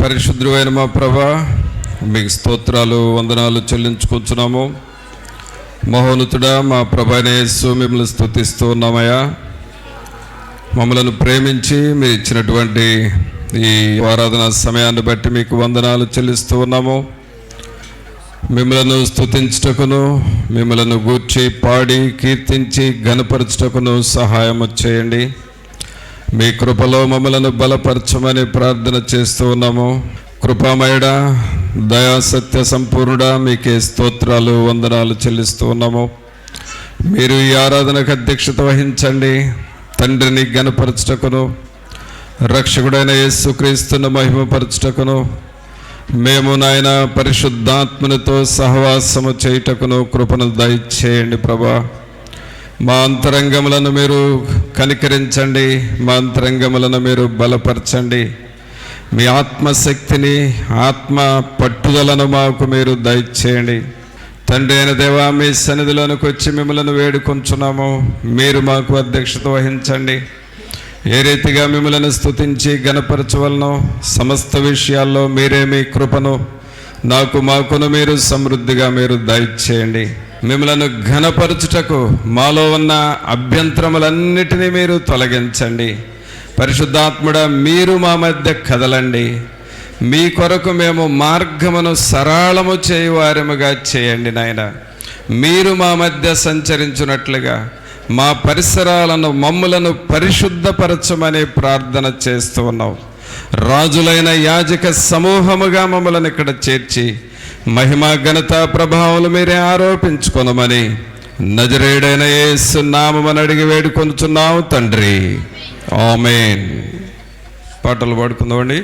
పరిశుద్ధుడైన మా ప్రభా, మీకు స్తోత్రాలు వందనాలు చెల్లించుకుంటున్నాము. మహోన్నతుడా మా ప్రభైన యేసు, మిమ్మల్ని స్తుతిస్తూ ఉన్నామయ్యా. మమ్మలను ప్రేమించి మీరు ఇచ్చినటువంటి ఈ ఆరాధన సమయాన్ని బట్టి మీకు వందనాలు చెల్లిస్తూ ఉన్నాము. మిమ్మలను స్తుతించుటకును, మిమ్మలను గూర్చి పాడి కీర్తించి ఘనపరచుటకును సహాయము చేయండి. మీ కృపలో మమ్మలను బలపరచమని ప్రార్థన చేస్తూ ఉన్నాము. కృపామయుడా, దయా సత్య సంపూర్ణుడా, మీకే స్తోత్రాలు వందనాలు చెల్లిస్తూ ఉన్నాము. మీరు ఈ ఆరాధనకు అధ్యక్షత వహించండి. తండ్రిని ఘనపరచుటకును, రక్షకుడైన యేసుక్రీస్తును మహిమపరచుటకును, మేము నాయన పరిశుద్ధాత్మనితో సహవాసము చేయుటకును కృపను దయచేయండి ప్రభా. మా అంతరంగములను మీరు కనికరించండి, మా అంతరంగములను మీరు బలపరచండి. మీ ఆత్మశక్తిని, ఆత్మ పట్టుదలను మాకు మీరు దయచేయండి. తండ్రి అయిన దేవా, మీ సన్నిధిలోనికి వచ్చి మిమ్మల్ని వేడుకొంచున్నాము. మీరు మాకు అధ్యక్షత వహించండి. ఏ రీతిగా మిమ్మల్ని స్తుతించి ఘనపరచవలనో సమస్త విషయాల్లో మీరే మీ కృపను మాకును మీరు సమృద్ధిగా మీరు దయచేయండి. మిమ్మలను ఘనపరచుటకు మాలో ఉన్న అభ్యంతరములన్నిటినీ మీరు తొలగించండి. పరిశుద్ధాత్ముడా, మీరు మా మధ్య కదలండి. మీ కొరకు మేము మార్గమును సరళము చేయువారముగా చేయండి నాయన. మీరు మా మధ్య సంచరించున్నట్లుగా మా పరిసరాలను, మమ్ములను పరిశుద్ధపరచమని ప్రార్థన చేస్తూ ఉన్నాం. రాజులైన యాజక సమూహముగా మమ్మల్ని ఇక్కడ చేర్చి మహిమ ఘనత ప్రభావాలు మీరే ఆరోపించుకొనమని నజరేయుడైన యేసు నామమున అడిగి వేడుకొనుచున్నాము తండ్రి, ఆమేన్. పాటలు పాడుకుందామండి.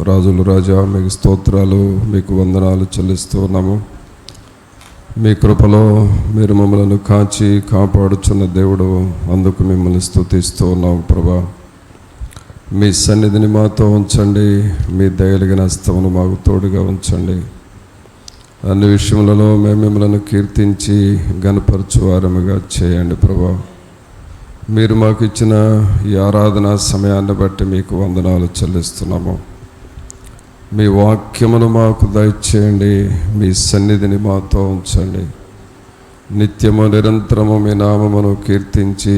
రాజులు రాజా, మీకు స్తోత్రాలు, మీకు వందనాలు చెల్లిస్తూ ఉన్నాము. మీ కృపలో మీరు మమ్మల్ని కాచి కాపాడుచున్న దేవుడు, అందుకు మిమ్మల్ని స్తుతిస్తూ ఉన్నాము ప్రభా. మీ సన్నిధిని మాతో ఉంచండి, మీ దయలిగిన హస్తమును మాకు తోడుగా ఉంచండి. అన్ని విషయములలో మేము మిమ్మల్ని కీర్తించి గణపరచు వారముగా చేయండి ప్రభా. మీరు మాకు ఇచ్చిన ఈ ఆరాధన సమయాన్ని బట్టి మీకు వందనాలు చెల్లిస్తున్నాము. మీ వాక్యమును మాకు దయచేయండి, మీ సన్నిధిని మాతో ఉంచండి. నిత్యము నిరంతరము మీ నామమును కీర్తించి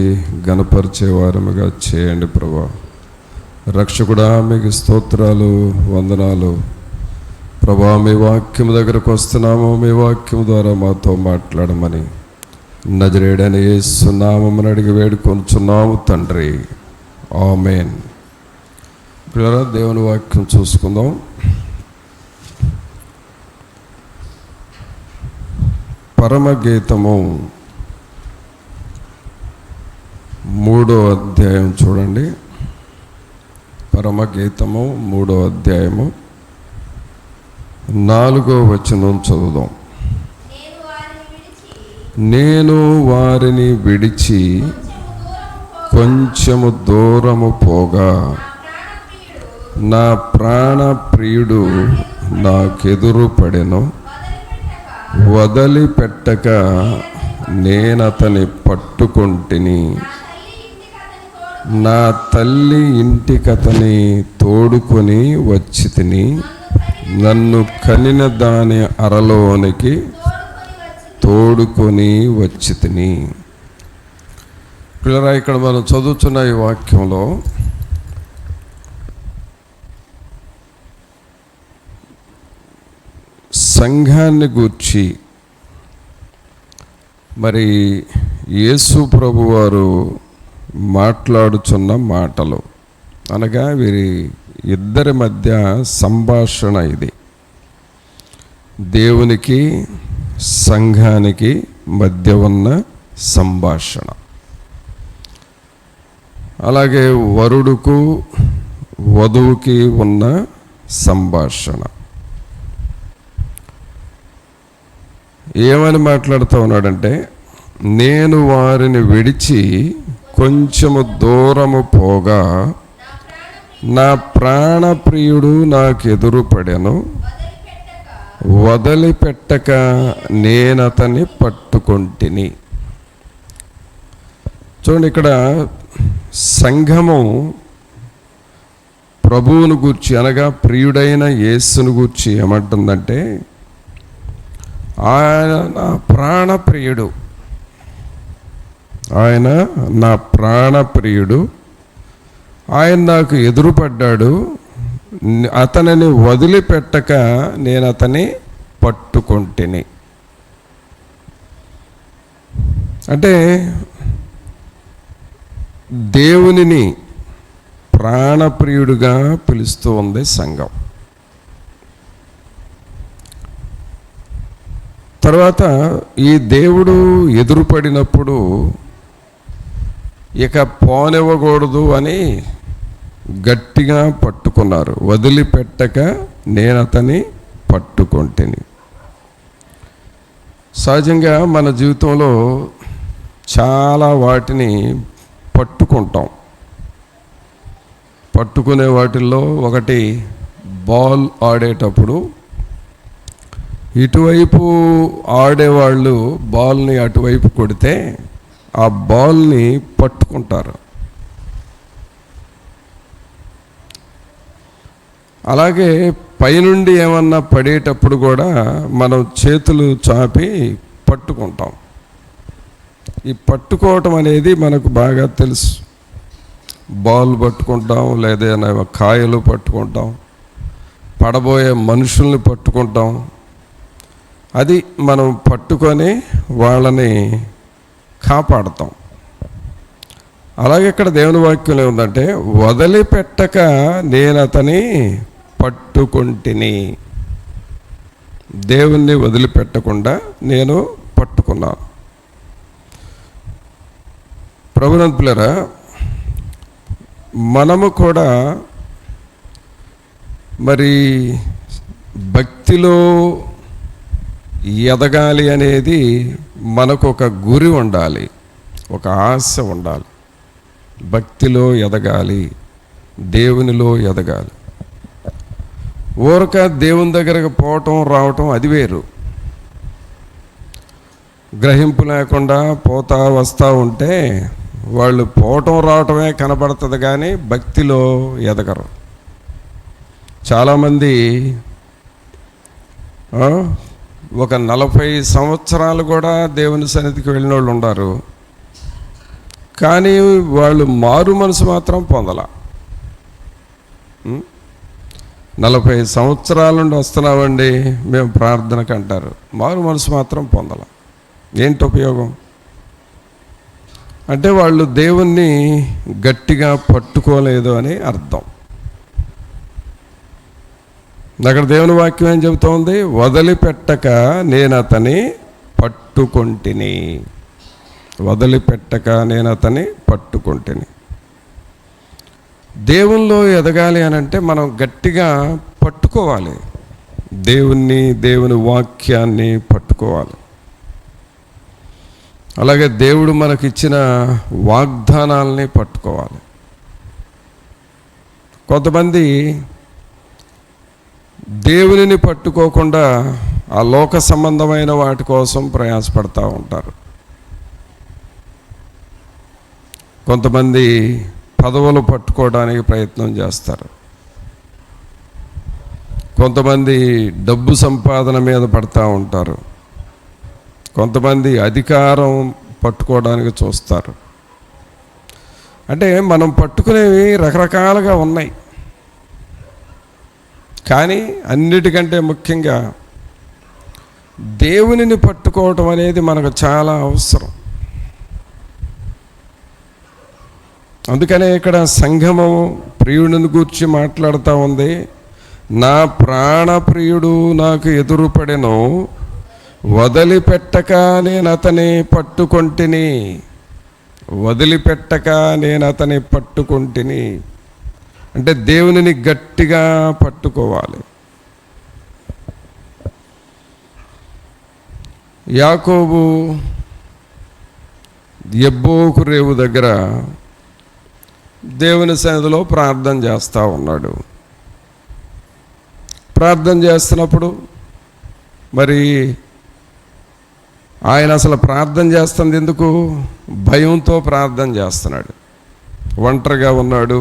గణపరిచే వారముగా చేయండి ప్రభా. రక్షకుడా, మీకు స్తోత్రాలు, వందనాలు ప్రభా. మీ వాక్యము దగ్గరకు వస్తున్నాము, మీ వాక్యము ద్వారా మాతో మాట్లాడమని నజరేయుడైన యేసు నామమున అడిగి వేడుకొనుచున్నాము తండ్రి, ఆమేన్. ప్రియరా, దేవుని వాక్యం చూసుకుందాం. పరమగీతము 3వ అధ్యాయం చూడండి. పరమగీతము 3వ అధ్యాయము 4వ వచనం చదువుదాం. నేను వారిని విడిచి కొంచెము దూరము పోగా నా ప్రాణ ప్రియుడు నాకెదురు పడెను. వదిలిపెట్టక నేనతని పట్టుకొంటిని. నా తల్లి ఇంటికతని తోడుకొని వచ్చితిని. నన్ను కనిన దాని అరలోనికి తోడుకొని వచ్చితిని. పిల్లరా, ఇక్కడ మనం చదువుతున్న ఈ వాక్యంలో సంఘాన్ని గూర్చి మరి యేసు ప్రభు వారు మాట్లాడుచున్న మాటలు, అనగా వీరి ఇద్దరి మధ్య సంభాషణ ఇది. దేవునికి సంఘానికి మధ్య ఉన్న సంభాషణ, అలాగే వరుడుకు వధువుకి ఉన్న సంభాషణ. ఏమని మాట్లాడుతూ ఉన్నాడంటే, నేను వారిని విడిచి కొంచెము దూరము పోగా నా ప్రాణప్రియుడు నాకెదురు పడెను. వదిలిపెట్టక నేనతని పట్టుకొంటిని. చూడండి, ఇక్కడ సంఘము ప్రభువును గూర్చి, అనగా ప్రియుడైన యేసును గూర్చి ఏమంటుందంటే, ఆయన నా ప్రాణప్రియుడు, ఆయన నా ప్రాణప్రియుడు, ఆయన నాకు ఎదురుపడ్డాడు, అతనిని వదిలిపెట్టక నేను అతని పట్టుకొంటిని. అంటే దేవునిని ప్రాణప్రియుడిగా పిలుస్తూ ఉంది సంఘం. తర్వాత ఈ దేవుడు ఎదురుపడినప్పుడు ఇక పోనివ్వకూడదు అని గట్టిగా పట్టుకున్నారు. వదిలిపెట్టక నేను అతని పట్టుకొంటిని. సహజంగా మన జీవితంలో చాలా వాటిని పట్టుకుంటాం. పట్టుకునే వాటిల్లో ఒకటి, బాల్ ఆడేటప్పుడు ఇటువైపు ఆడేవాళ్ళు బాల్ని అటువైపు కొడితే ఆ బాల్ని పట్టుకుంటారు. అలాగే పైనుండి ఏమన్నా పడేటప్పుడు కూడా మనం చేతులు చాపి పట్టుకుంటాం. ఈ పట్టుకోవటం అనేది మనకు బాగా తెలుసు. బాల్ పట్టుకుంటాం, లేదా కాయలు పట్టుకుంటాం, పడబోయే మనుషుల్ని పట్టుకుంటాం. అది మనం పట్టుకొని వాళ్ళని కాపాడుతాం. అలాగే ఇక్కడ దేవుని వాక్యంలో ఉందంటే, వదిలిపెట్టక నేను అతని పట్టుకొంటిని. దేవుణ్ణి వదిలిపెట్టకుండా నేను పట్టుకున్నాను. ప్రభునంతులారా, మనము కూడా మరి భక్తిలో ఎదగాలి అనేది మనకు ఒక గురి ఉండాలి, ఒక ఆశ ఉండాలి. భక్తిలో ఎదగాలి, దేవునిలో ఎదగాలి. ఊరక దేవుని దగ్గరకు పోవటం రావటం అది వేరు. గ్రహింపు లేకుండా పోతా వస్తూ ఉంటే వాళ్ళు పోవటం రావటమే కనబడుతుంది, కానీ భక్తిలో ఎదగరు. చాలామంది ఒక 40 సంవత్సరాలు కూడా దేవుని సన్నిధికి వెళ్ళిన వాళ్ళు ఉన్నారు, కానీ వాళ్ళు మారు మనసు మాత్రం పొందల. 40 సంవత్సరాల నుండి వస్తున్నామండి మేము ప్రార్థనకు అంటారు, మారు మనసు మాత్రం పొందల. ఏంటి ఉపయోగం? అంటే వాళ్ళు దేవుణ్ణి గట్టిగా పట్టుకోలేదు అని అర్థం. అక్కడ దేవుని వాక్యం ఏం చెబుతోంది? వదిలిపెట్టక నేను అతని పట్టుకొంటిని. వదిలిపెట్టక నేను అతని పట్టుకొంటిని. దేవునిలో ఎదగాలి అని అంటే మనం గట్టిగా పట్టుకోవాలి, దేవుణ్ణి, దేవుని వాక్యాన్ని పట్టుకోవాలి. అలాగే దేవుడు మనకిచ్చిన వాగ్దానాలని పట్టుకోవాలి. కొంతమంది దేవునిని పట్టుకోకుండా ఆ లోక సంబంధమైన వాటి కోసం ప్రయాసపడతా ఉంటారు. కొంతమంది పదవులు పట్టుకోవడానికి ప్రయత్నం చేస్తారు. కొంతమంది డబ్బు సంపాదన మీద పడతా ఉంటారు. కొంతమంది అధికారం పట్టుకోవడానికి చూస్తారు. అంటే మనం పట్టుకునేవి రకరకాలుగా ఉన్నాయి, కానీ అన్నిటికంటే ముఖ్యంగా దేవునిని పట్టుకోవటం అనేది మనకు చాలా అవసరం. అందుకనే ఇక్కడ సంఘము ప్రియుడిని గూర్చి మాట్లాడుతూ ఉంది. నా ప్రాణ ప్రియుడు నాకు ఎదురుపడెను, వదిలిపెట్టక నేను అతని పట్టుకొంటిని. వదిలిపెట్టక నేను అతని పట్టుకొంటిని అంటే దేవునిని గట్టిగా పట్టుకోవాలి. యాకోబు యబ్బోకు రేవు దగ్గర దేవుని సన్నిధిలో ప్రార్థన చేస్తూ ఉన్నాడు. ప్రార్థన చేస్తున్నప్పుడు మరి ఆయన అసలు ప్రార్థన చేస్తుంది ఎందుకు? భయంతో ప్రార్థన చేస్తున్నాడు. ఒంటరిగా ఉన్నాడు.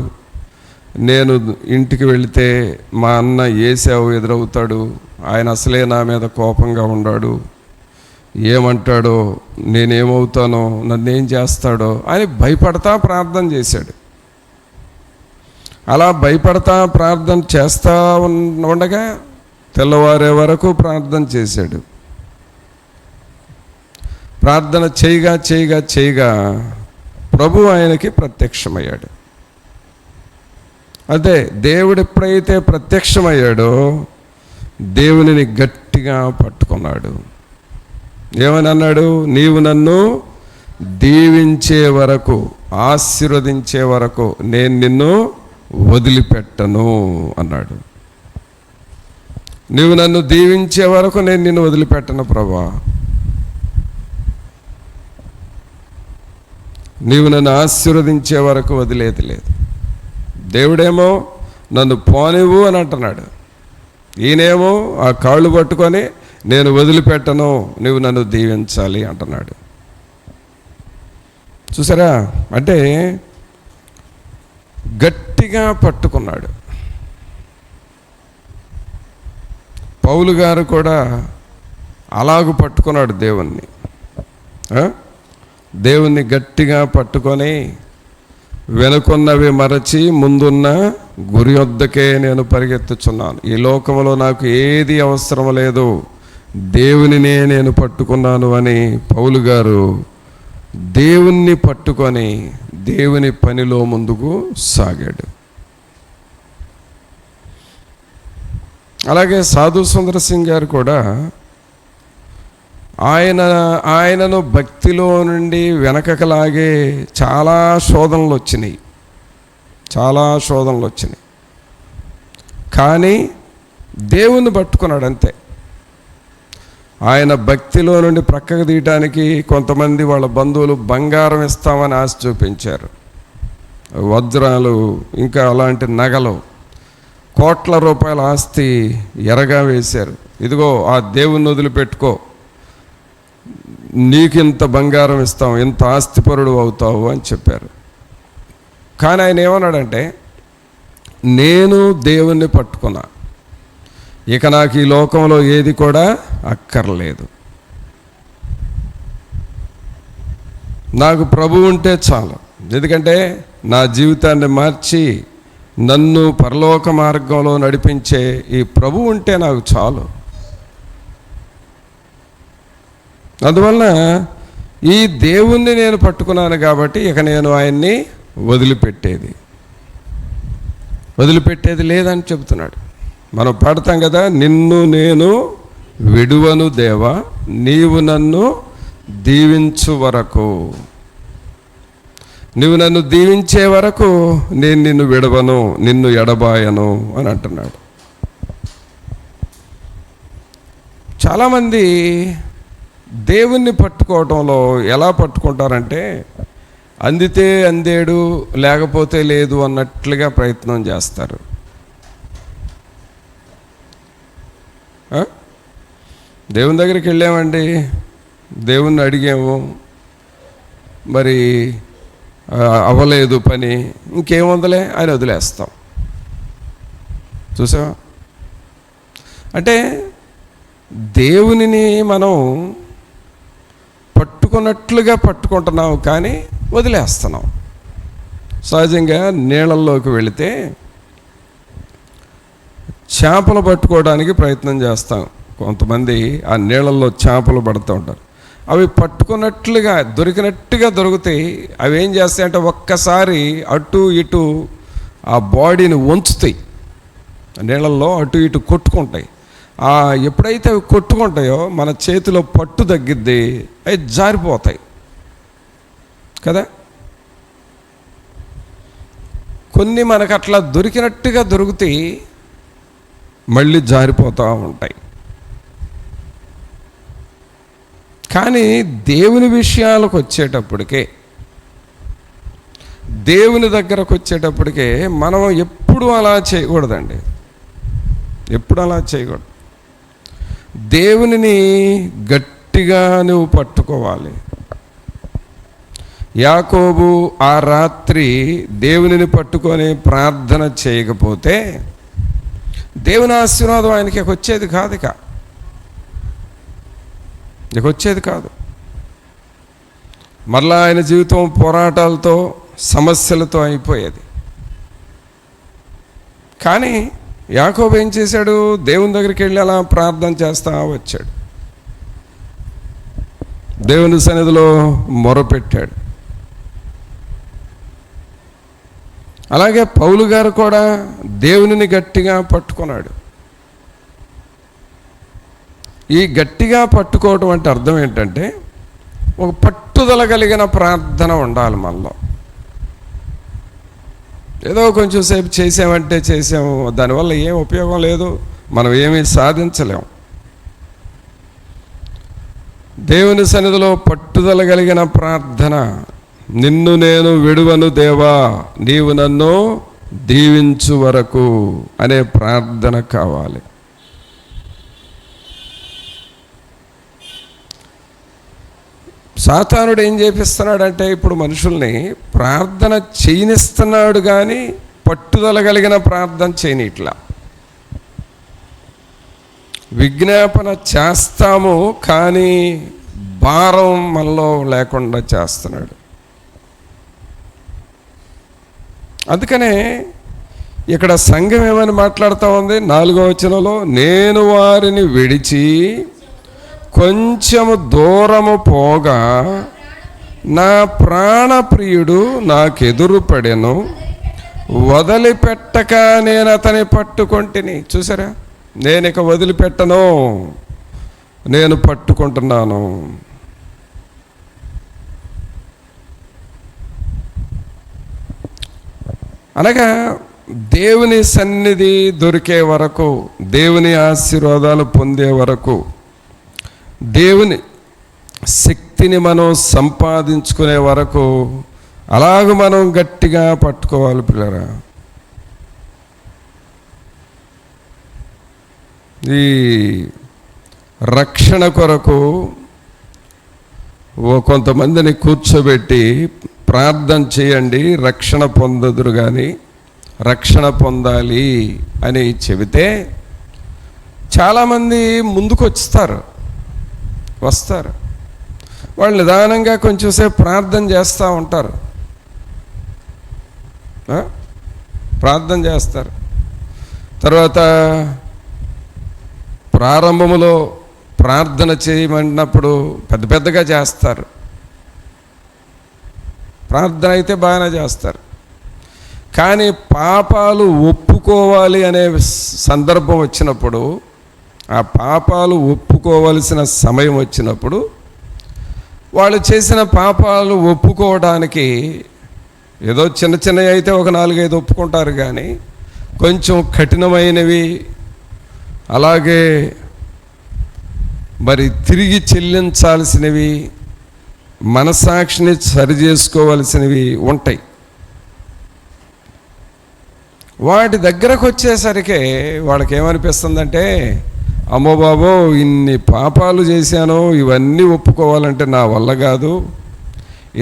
నేను ఇంటికి వెళితే మా అన్న ఏశావు ఎదురవుతాడు, ఆయన అసలే నా మీద కోపంగా ఉన్నాడు, ఏమంటాడో, నేనేమవుతానో, నన్నేం చేస్తాడో అని భయపడతా ప్రార్థన చేశాడు. అలా భయపడతా ప్రార్థన చేస్తూ ఉండగా తెల్లవారే వరకు ప్రార్థన చేశాడు. ప్రార్థన చేయగా చేయగా చేయగా ప్రభు ఆయనకి ప్రత్యక్షమయ్యాడు. అదే దేవుడు ఎప్పుడైతే ప్రత్యక్షమయ్యాడో దేవునిని గట్టిగా పట్టుకున్నాడు. ఏమని అన్నాడు? నీవు నన్ను దీవించే వరకు, ఆశీర్వదించే వరకు నేను నిన్ను వదిలిపెట్టను అన్నాడు. నీవు నన్ను దీవించే వరకు నేను నిన్ను వదిలిపెట్టను ప్రభువా, నీవు నన్ను ఆశీర్వదించే వరకు వదిలేది లేదు. దేవుడేమో నన్ను పోనివ్వు అని అంటున్నాడు, ఈయనేమో ఆ కాళ్ళు పట్టుకొని నేను వదిలిపెట్టను, నువ్వు నన్ను దీవించాలి అంటున్నాడు. చూసారా? అంటే గట్టిగా పట్టుకున్నాడు. పౌలు గారు కూడా అలాగూ పట్టుకున్నాడు దేవుణ్ణి. దేవుణ్ణి గట్టిగా పట్టుకొని వెనుకున్నవి మరచి ముందున్న గురి వద్దకే నేను పరిగెత్తుచున్నాను. ఈ లోకంలో నాకు ఏది అవసరం లేదు, దేవునినే నేను పట్టుకున్నాను అని పౌలు గారు దేవుణ్ణి పట్టుకొని దేవుని పనిలో ముందుకు సాగాడు. అలాగే సాధు సుందర సింగ్ గారు కూడా ఆయనను భక్తిలో నుండి వెనకలాగే చాలా శోధనలు వచ్చినాయి. కానీ దేవుణ్ణి పట్టుకున్నాడు అంతే. ఆయన భక్తిలో నుండి ప్రక్కకు తీయటానికి కొంతమంది వాళ్ళ బంధువులు బంగారం ఇస్తామని ఆశ చూపించారు, వజ్రాలు ఇంకా అలాంటి నగలు, కోట్ల రూపాయల ఆస్తి ఎరగా వేశారు. ఇదిగో ఆ దేవుణ్ణి వదిలిపెట్టుకో, నీకింత బంగారం ఇస్తాం, ఇంత ఆస్తిపరుడు అవుతావు అని చెప్పారు. కానీ ఆయన ఏమన్నాడంటే, నేను దేవుణ్ణి పట్టుకున్నా, ఇక నాకు ఈ లోకంలో ఏది కూడా అక్కర్లేదు, నాకు ప్రభు ఉంటే చాలు. ఎందుకంటే నా జీవితాన్ని మార్చి నన్ను పరలోక మార్గంలో నడిపించే ఈ ప్రభు ఉంటే నాకు చాలు. అందువలన ఈ దేవుణ్ణి నేను పట్టుకున్నాను కాబట్టి ఇక నేను ఆయన్ని వదిలిపెట్టేది లేదని చెబుతున్నాడు. మనం పాడతాం కదా, నిన్ను నేను విడువను దేవా, నీవు నన్ను దీవించు వరకు, నువ్వు నన్ను దీవించే వరకు నేను నిన్ను విడవను, నిన్ను ఎడబాయను అని అంటున్నాడు. చాలామంది దేవుణ్ణి పట్టుకోవటంలో ఎలా పట్టుకుంటారంటే, అందితే అందేడు లేకపోతే లేదు అన్నట్లుగా ప్రయత్నం చేస్తారు. దేవుని దగ్గరికి వెళ్ళామండి, దేవుణ్ణి అడిగాము, మరి అవ్వలేదు పని, ఇంకేముందలే ఆయన వదిలేస్తాం. చూసావా? అంటే దేవునిని మనం పట్టుకున్నట్లుగా పట్టుకుంటున్నాం కానీ వదిలేస్తున్నాం. సహజంగా నీళ్ళల్లోకి వెళితే చేపలు పట్టుకోవడానికి ప్రయత్నం చేస్తాం. కొంతమంది ఆ నీళ్ళల్లో చేపలు పడుతూ ఉంటారు. అవి పట్టుకున్నట్లుగా దొరికినట్టుగా దొరుకుతాయి. అవి ఏం చేస్తాయంటే ఒక్కసారి అటు ఇటు ఆ బాడీని వంచుతాయి, నీళ్ళల్లో అటు ఇటు కొట్టుకుంటాయి. ఎప్పుడైతే అవి కొట్టుకుంటాయో మన చేతిలో పట్టు తగ్గిద్ది, అవి జారిపోతాయి కదా. కొన్ని మనకు అట్లా దొరికినట్టుగా దొరుకుతాయి, మళ్ళీ జారిపోతూ ఉంటాయి. కానీ దేవుని విషయాలకు వచ్చేటప్పటికే, దేవుని దగ్గరకు వచ్చేటప్పటికే మనం ఎప్పుడు అలా చేయకూడదండి, ఎప్పుడు అలా చేయకూడదు. దేవునిని గట్టిగా నువ్వు పట్టుకోవాలి. యాకోబు ఆ రాత్రి దేవునిని పట్టుకొని ప్రార్థన చేయకపోతే దేవుని ఆశీర్వాదం ఆయనకి వచ్చేది కాదు, ఇక వచ్చేది కాదు. మరలా ఆయన జీవితం పోరాటాలతో సమస్యలతో అయిపోయేది. కానీ యాకోబు ఏం చేశాడు? దేవుని దగ్గరికి వెళ్ళి అలా ప్రార్థన చేస్తా వచ్చాడు, దేవుని సన్నిధిలో మొరపెట్టాడు. అలాగే పౌలు గారు కూడా దేవునిని గట్టిగా పట్టుకున్నాడు. ఈ గట్టిగా పట్టుకోవటం అంటే అర్థం ఏంటంటే, ఒక పట్టుదల కలిగిన ప్రార్థన ఉండాలి మనలో. ఏదో కొంచెం సేపు చేసామంటే చేసాము, దానివల్ల ఏం ఉపయోగం లేదు, మనం ఏమీ సాధించలేము. దేవుని సన్నిధిలో పట్టుదల కలిగిన ప్రార్థన, నిన్ను నేను విడువను దేవా, నీవు నన్ను దీవించు వరకు అనే ప్రార్థన కావాలి. సాతానుడు ఏం చేపిస్తున్నాడంటే, ఇప్పుడు మనుషుల్ని ప్రార్థన చేయనిస్తున్నాడు కానీ పట్టుదల కలిగిన ప్రార్థన చేయనిట్లా. విజ్ఞాపన చేస్తాము కానీ భారం మనలో లేకుండా చేస్తున్నాడు. అందుకనే ఇక్కడ సంఘం ఏమని మాట్లాడుతూ ఉంది 4వ వచనంలో, నేను వారిని విడిచి కొంచెము దూరము పోగా నా ప్రాణప్రియుడు నాకెదురు పడెను, వదిలిపెట్టక నేను అతని పట్టుకొంటిని. చూసారా, నేను ఇక వదిలిపెట్టను, నేను పట్టుకుంటున్నాను. అనగా దేవుని సన్నిధి దొరికే వరకు, దేవుని ఆశీర్వాదాలు పొందే వరకు, దేవుని శక్తిని మనం సంపాదించుకునే వరకు అలాగ మనం గట్టిగా పట్టుకోవాలి పిల్లరా. ఈ రక్షణ కొరకు కొంతమందిని కూర్చోబెట్టి ప్రార్థన చేయండి, రక్షణ పొందదురు కానీ రక్షణ పొందాలి అని చెబితే చాలామంది ముందుకు వస్తారు. వాళ్ళు నిదానంగా కొంచెంసేపు ప్రార్థన చేస్తూ ఉంటారు, ప్రార్థన చేస్తారు. తర్వాత ప్రారంభంలో ప్రార్థన చేయమన్నప్పుడు పెద్దగా చేస్తారు, ప్రార్థన అయితే బాగానే చేస్తారు. కానీ పాపాలు ఒప్పుకోవాలి అనే సందర్భం వచ్చినప్పుడు, ఆ పాపాలు ఒప్పుకోవలసిన సమయం వచ్చినప్పుడు, వాళ్ళు చేసిన పాపాలు ఒప్పుకోవడానికి ఏదో చిన్నవి అయితే ఒక 4-5 ఒప్పుకుంటారు, కానీ కొంచెం కఠినమైనవి, అలాగే మరి తిరిగి చెల్లించాల్సినవి, మనసాక్షిని సరిచేసుకోవాల్సినవి ఉంటాయి. వాటి దగ్గరకు వచ్చేసరికి వాళ్ళకి ఏమనిపిస్తుందంటే, అమ్మో బాబో ఇన్ని పాపాలు చేశాను, ఇవన్నీ ఒప్పుకోవాలంటే నా వల్ల కాదు,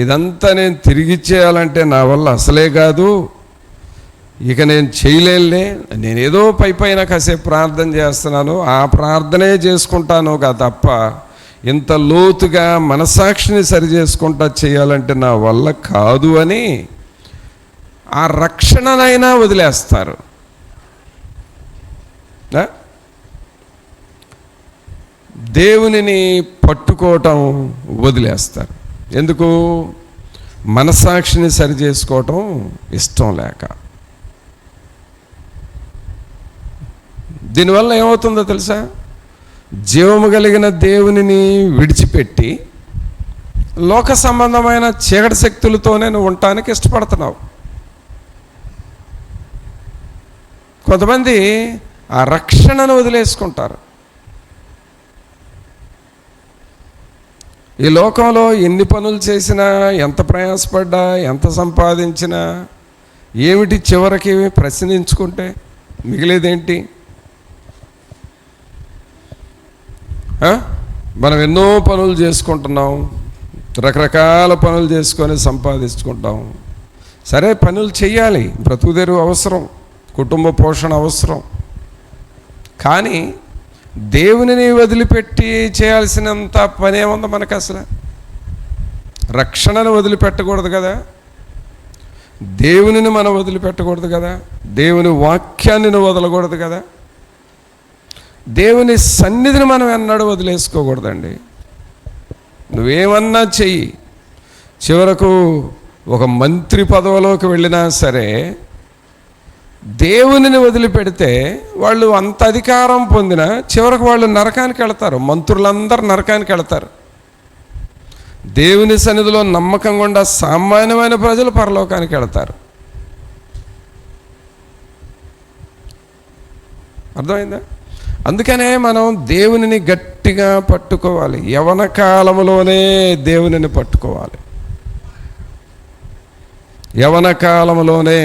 ఇదంతా నేను తిరిగి చేయాలంటే నా వల్ల అసలే కాదు, ఇక నేను చేయలేనులే, నేనేదో పైన కాసేపు ప్రార్థన చేస్తున్నాను, ఆ ప్రార్థనే చేసుకుంటాను తప్ప ఇంత లోతుగా మనసాక్షిని సరి చేసుకుంటా చేయాలంటే నా వల్ల కాదు అని ఆ రక్షణనైనా వదిలేస్తారు. దేవునిని పట్టుకోవటం వదిలేస్తారు. ఎందుకు? మనసాక్షిని సరి చేసుకోవటం ఇష్టం లేక. దీనివల్ల ఏమవుతుందో తెలుసా? జీవము కలిగిన దేవునిని విడిచిపెట్టి లోక సంబంధమైన చీకటి శక్తులతోనే నువ్వు ఉండటానికి ఇష్టపడుతున్నావు. కొంతమంది ఆ రక్షణను వదిలేసుకుంటారు. ఈ లోకంలో ఎన్ని పనులు చేసినా, ఎంత ప్రయాసపడ్డా, ఎంత సంపాదించినా ఏమిటి చివరికి ప్రశ్నించుకుంటే మిగిలేదేంటి? మనం ఎన్నో పనులు చేసుకుంటున్నాం, రకరకాల పనులు చేసుకొని సంపాదించుకుంటాం. సరే, పనులు చెయ్యాలి, బ్రతుకుదెరువు అవసరం, కుటుంబ పోషణ అవసరం. కానీ దేవునిని వదిలిపెట్టి చేయాల్సినంత పని ఏముంది మనకు? అసలు రక్షణను వదిలిపెట్టకూడదు కదా, దేవునిని మనం వదిలిపెట్టకూడదు కదా, దేవుని వాక్యాన్ని నువ్వు వదలకూడదు కదా, దేవుని సన్నిధిని మనం ఎన్నడూ వదిలేసుకోకూడదండి. నువ్వేమన్నా చెయ్యి, చివరకు ఒక మంత్రి పదవిలోకి వెళ్ళినా సరే దేవునిని వదిలిపెడితే వాళ్ళు అంత అధికారం పొందినా చివరకు వాళ్ళు నరకానికి వెళతారు. మంత్రులందరూ నరకానికి వెళతారు. దేవుని సన్నిధిలో నమ్మకంగా ఉండ సామాన్యమైన ప్రజలు పరలోకానికి వెళతారు. అర్థమైందా? అందుకనే మనం దేవునిని గట్టిగా పట్టుకోవాలి. యవన కాలంలోనే దేవునిని పట్టుకోవాలి. యవన కాలంలోనే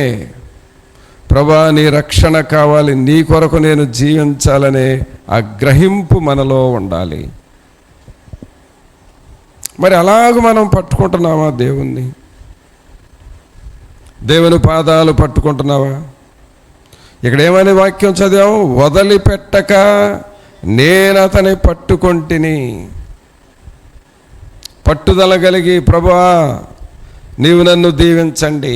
ప్రభా నీ రక్షణ కావాలి, నీ కొరకు నేను జీవించాలనే ఆ గ్రహింపు మనలో ఉండాలి. మరి అలాగ మనం పట్టుకుంటున్నావా దేవుణ్ణి? దేవుని పాదాలు పట్టుకుంటున్నావా? ఇక్కడ ఏమని వాక్యం చదివాము? వదిలిపెట్టక నేను అతని పట్టుకొంటిని. పట్టుదల కలిగి ప్రభువా నీవు నన్ను దీవించండి,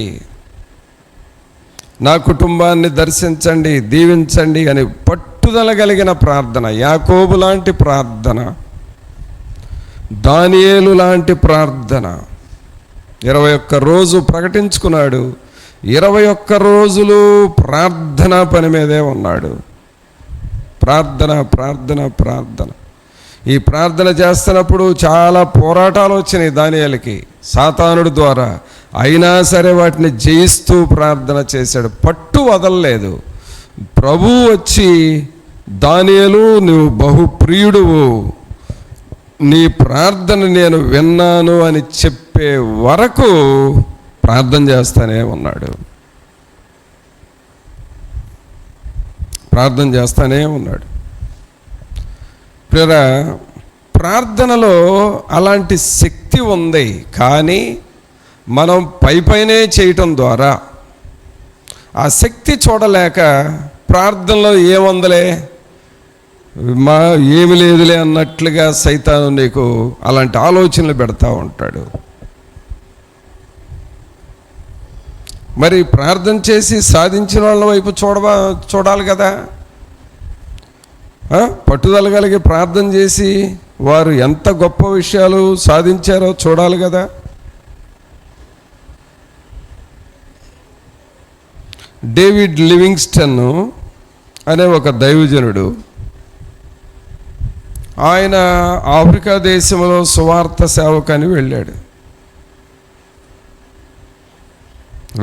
నా కుటుంబాన్ని దర్శించండి, దీవించండి అని పట్టుదల కలిగిన ప్రార్థన. యాకోబు లాంటి ప్రార్థన, దానియేలు లాంటి ప్రార్థన. 21 రోజు ప్రకటించుకున్నాడు, 21 రోజులు ప్రార్థన పని మీదే ఉన్నాడు. ప్రార్థన ప్రార్థన ప్రార్థన. ఈ ప్రార్థన చేస్తున్నప్పుడు చాలా పోరాటాలు వచ్చినాయి దానియేలుకి, సాతానుడి ద్వారా. అయినా సరే వాటిని జయిస్తూ ప్రార్థన చేశాడు, పట్టు వదలలేదు. ప్రభువు వచ్చి, దానియేలు నువ్వు బహుప్రియుడువు, నీ ప్రార్థన నేను విన్నాను అని చెప్పే వరకు ప్రార్థన చేస్తానే ఉన్నాడు. ప్రార్థన చేస్తానే ఉన్నాడు. ప్రియరా, ప్రార్థనలో అలాంటి శక్తి ఉంది. కానీ మనం పైనే చేయటం ద్వారా ఆ శక్తి చూడలేక ప్రార్థనలో ఏముందలే, ఏమి లేదులే అన్నట్లుగా సైతాను నీకు అలాంటి ఆలోచనలు పెడతా ఉంటాడు. మరి ప్రార్థన చేసి సాధించిన వాళ్ళ వైపు చూడాలి కదా. పట్టుదల కలిగి ప్రార్థన చేసి వారు ఎంత గొప్ప విషయాలు సాధించారో చూడాలి కదా. డేవిడ్ లివింగ్స్టన్ అనే ఒక దైవజనుడు, ఆయన ఆఫ్రికా దేశంలో సువార్త సేవకని వెళ్ళాడు.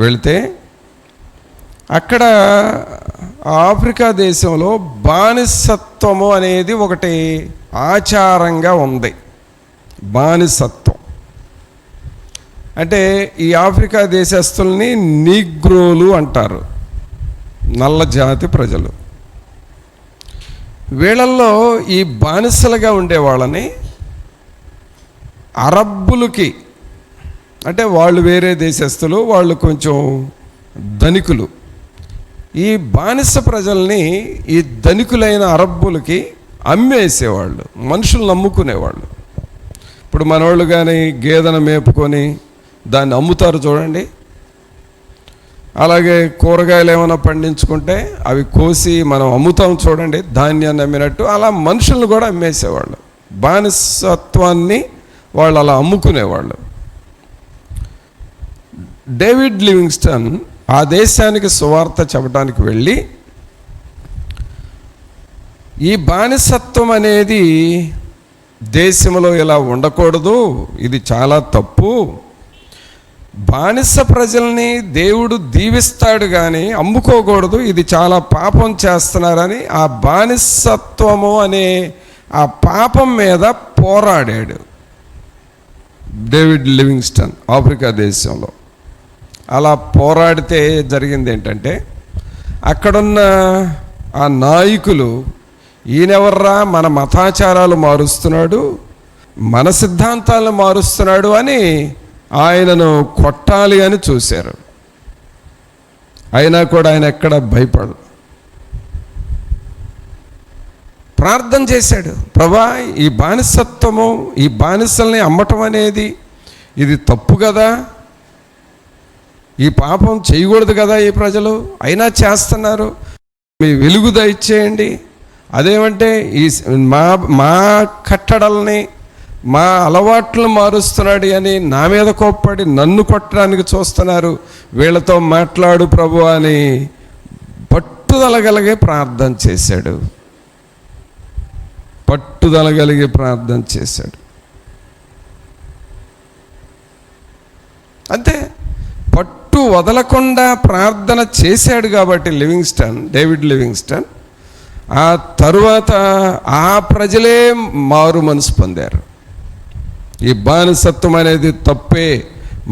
వెళితే అక్కడ ఆఫ్రికా దేశంలో బానిసత్వము అనేది ఒకటి ఆచారంగా ఉంది. బానిసత్వం అంటే ఈ ఆఫ్రికా దేశస్తుల్ని నీగ్రోలు అంటారు, నల్ల జాతి ప్రజలు. వీళ్ళల్లో ఈ బానిసలుగా ఉండేవాళ్ళని అరబ్బులకి, అంటే వాళ్ళు వేరే దేశస్తులు, వాళ్ళు కొంచెం ధనికులు, ఈ బానిస ప్రజల్ని ఈ ధనికులైన అరబ్బులకి అమ్మేసేవాళ్ళు, మనుషులు నమ్ముకునేవాళ్ళు. ఇప్పుడు మనోళ్ళు కానీ గేదెను మేపుకొని దాన్ని అమ్ముతారు చూడండి, అలాగే కూరగాయలు ఏమైనా పండించుకుంటే అవి కోసి మనం అమ్ముతాం చూడండి, ధాన్యాన్ని అమ్మినట్టు అలా మనుషులను కూడా అమ్మేసేవాళ్ళు. బానిసత్వాన్ని వాళ్ళు అలా అమ్ముకునేవాళ్ళు. డేవిడ్ లివింగ్స్టన్ ఆ దేశానికి సువార్త చెప్పడానికి వెళ్ళి, ఈ బానిసత్వం అనేది దేశంలో ఇలా ఉండకూడదు, ఇది చాలా తప్పు, బానిస ప్రజల్ని దేవుడు దీవిస్తాడు కానీ అమ్ముకోకూడదు, ఇది చాలా పాపం చేస్తున్నారని ఆ బానిసత్వము అనే ఆ పాపం మీద పోరాడాడు డేవిడ్ లివింగ్స్టన్ ఆఫ్రికా దేశంలో. అలా పోరాడితే జరిగింది ఏంటంటే, అక్కడున్న ఆ నాయకులు, ఈయనెవర్రా మన మతాచారాలు మారుస్తున్నాడు, మన సిద్ధాంతాలను మారుస్తున్నాడు అని ఆయనను కొట్టాలి అని చూశారు. అయినా కూడా ఆయన ఎక్కడ భయపడదు, ప్రార్థన చేశాడు. ప్రభా, ఈ బానిసత్వము, ఈ బానిసల్ని అమ్మటం అనేది ఇది తప్పు కదా, ఈ పాపం చేయకూడదు కదా ఈ ప్రజలు, అయినా చేస్తున్నారు, మీ వెలుగు దయచేయండి. అదేమంటే ఈ మా కట్టడల్ని, మా అలవాట్లను మారుస్తున్నాడు అని నా మీద కోప్పడి నన్ను కొట్టడానికి చూస్తున్నారు, వీళ్ళతో మాట్లాడు ప్రభు అని పట్టుదల కలిగే ప్రార్థన చేశాడు. పట్టుదల కలిగే ప్రార్థన చేశాడు. అంతే, పట్టు వదలకుండా ప్రార్థన చేశాడు కాబట్టి డేవిడ్ లివింగ్స్టన్ ఆ తరువాత ఆ ప్రజలే మారు మనసు పొందారు. ఈ బానిసత్వం అనేది తప్పే,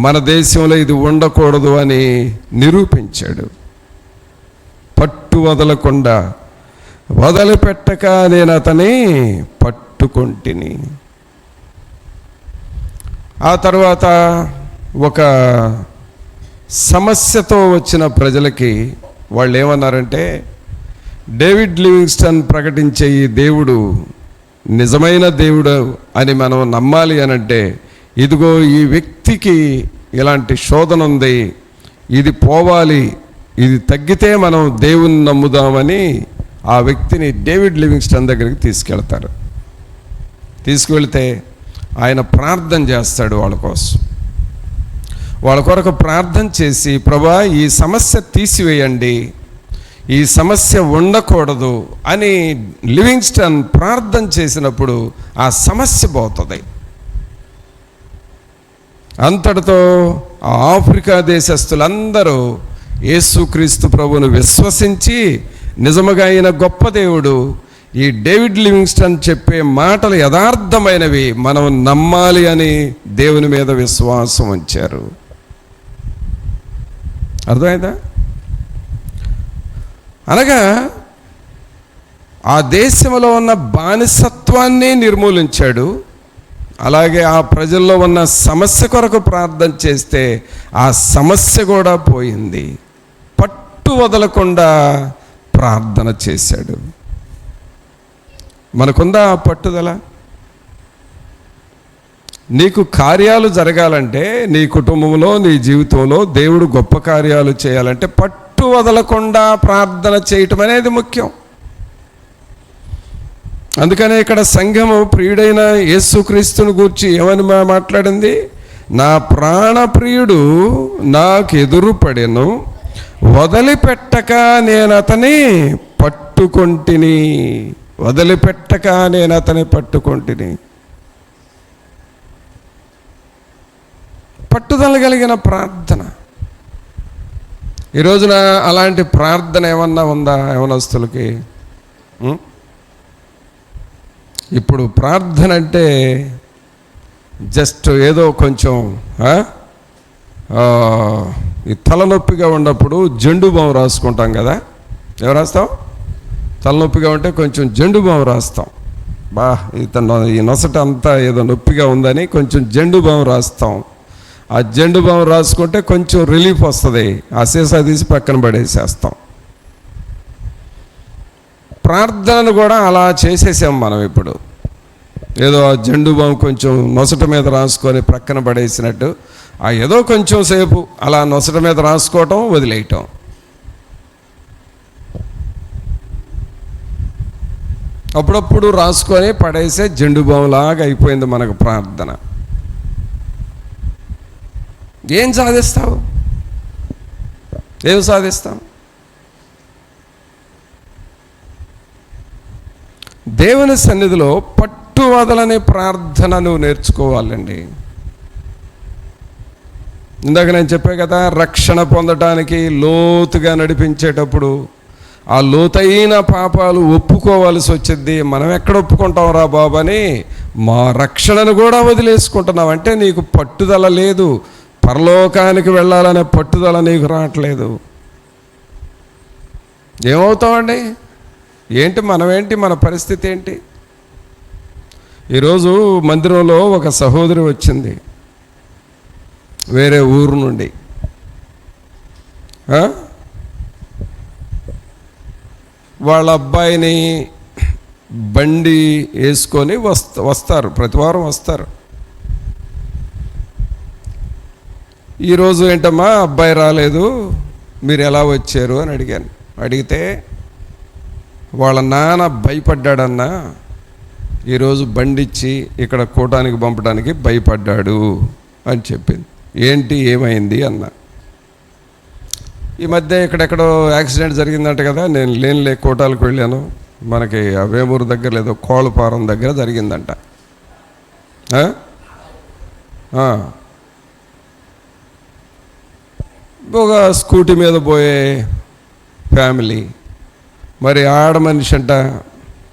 మన దేశంలో ఇది ఉండకూడదు అని నిరూపించాడు. పట్టు వదలకుండా, వదిలిపెట్టక నేను అతని పట్టుకొంటిని. ఆ తర్వాత ఒక సమస్యతో వచ్చిన ప్రజలకి వాళ్ళు ఏమన్నారంటే, డేవిడ్ లివింగ్స్టన్ ప్రకటించే ఈ దేవుడు నిజమైన దేవుడు అని మనం నమ్మాలి అనంటే, ఇదిగో ఈ వ్యక్తికి ఇలాంటి శోధన ఉంది, ఇది పోవాలి, ఇది తగ్గితే మనం దేవుని నమ్ముదామని ఆ వ్యక్తిని డేవిడ్ లివింగ్స్టన్ దగ్గరికి తీసుకెళ్తారు. తీసుకువెళితే ఆయన ప్రార్థన చేస్తాడు వాళ్ళ కోసం. వాళ్ళ కొరకు ప్రార్థన చేసి, ప్రభా ఈ సమస్య తీసివేయండి, ఈ సమస్య ఉండకూడదు అని లివింగ్స్టన్ ప్రార్థన చేసినప్పుడు ఆ సమస్య పోతుంది. అంతటితో ఆ ఆఫ్రికా దేశస్థులందరూ యేసుక్రీస్తు ప్రభువును విశ్వసించి నిజముగా ఆయన గొప్ప దేవుడు, ఈ డేవిడ్ లివింగ్స్టన్ చెప్పే మాటలు యథార్థమైనవి, మనం నమ్మాలి అని దేవుని మీద విశ్వాసం ఉంచారు. అర్థమైందా? అనగా ఆ దేశంలో ఉన్న బానిసత్వాన్ని నిర్మూలించాడు. అలాగే ఆ ప్రజల్లో ఉన్న సమస్య కొరకు ప్రార్థన చేస్తే ఆ సమస్య కూడా పోయింది. పట్టు వదలకుండా ప్రార్థన చేశాడు. మనకుందా ఆ పట్టుదల? నీకు కార్యాలు జరగాలంటే, నీ కుటుంబంలో, నీ జీవితంలో దేవుడు గొప్ప కార్యాలు చేయాలంటే పట్టు వదలకుండా ప్రార్థన చేయటం అనేది ముఖ్యం. అందుకనే ఇక్కడ సంఘము ప్రియుడైన యేసుక్రీస్తుని గూర్చి ఏమని మాట్లాడింది? నా ప్రాణప్రియుడు నాకు ఎదురుపడెను, వదిలిపెట్టక నేను అతని పట్టుకొంటిని. వదిలిపెట్టక నేను అతని పట్టుకొంటిని. పట్టుదల కలిగిన ప్రార్థన. ఈ రోజున అలాంటి ప్రార్థన ఏమన్నా ఉందా యవనస్తులకి? ఇప్పుడు ప్రార్థన అంటే జస్ట్ ఏదో కొంచెం ఈ తలనొప్పిగా ఉన్నప్పుడు జెండు బాము రాసుకుంటాం కదా. ఏం రాస్తాం? తలనొప్పిగా ఉంటే కొంచెం జెండు బాము రాస్తాం. ఈ నొసట అంతా ఏదో నొప్పిగా ఉందని కొంచెం జెండు బాము రాస్తాం. ఆ జెండు బాము రాసుకుంటే కొంచెం రిలీఫ్ వస్తుంది. ఆ సీసా తీసి పక్కన పడేసేస్తాం. ప్రార్థనను కూడా అలా చేసేసాం మనం. ఇప్పుడు ఏదో ఆ జెండు బాము కొంచెం నొసట మీద రాసుకొని ప్రక్కన పడేసినట్టు ఆ ఏదో కొంచెం సేపు అలా నొసట మీద రాసుకోవటం, వదిలేయటం. అప్పుడప్పుడు రాసుకొని పడేసే జెండు బాములాగా అయిపోయింది మనకు ప్రార్థన. ఏం సాధిస్తావు? ఏం సాధిస్తావు? దేవుని సన్నిధిలో పట్టు వదలని ప్రార్థనను నేర్చుకోవాలండి. ఇందాక నేను చెప్పే కదా, రక్షణ పొందటానికి లోతుగా నడిపించేటప్పుడు ఆ లోతైన పాపాలు ఒప్పుకోవాల్సి వచ్చింది. మనం ఎక్కడ ఒప్పుకుంటాం రా బాబు అని మా రక్షణను కూడా వదిలేసుకుంటున్నాం. అంటే నీకు పట్టుదల లేదు, పరలోకానికి వెళ్ళాలనే పట్టుదల నీకు రావట్లేదు. ఏమవుతామండి? ఏంటి మనమేంటి? మన పరిస్థితి ఏంటి? ఈరోజు మందిరంలో ఒక సహోదరి వచ్చింది వేరే ఊరు నుండి. వాళ్ళ అబ్బాయిని బండి వేసుకొని వస్తారు, ప్రతివారం వస్తారు. ఈరోజు ఏంటమ్మా అబ్బాయి రాలేదు, మీరు ఎలా వచ్చారు అని అడిగాను. అడిగితే వాళ్ళ నాన్న భయపడ్డాడన్నా, ఈరోజు బండిచ్చి ఇక్కడ కూటానికి పంపడానికి భయపడ్డాడు అని చెప్పింది. ఏంటి ఏమైంది అన్న. ఈ మధ్య ఇక్కడెక్కడో యాక్సిడెంట్ జరిగిందంట కదా. నేను లేనిలే కోటాలకు వెళ్ళాను. మనకి ఆ వేమూరు దగ్గర లేదో కోళ్ళపారం దగ్గర జరిగిందంట. ఒక స్కూటీ మీద పోయే ఫ్యామిలీ, మరి ఆడ మనిషి అంట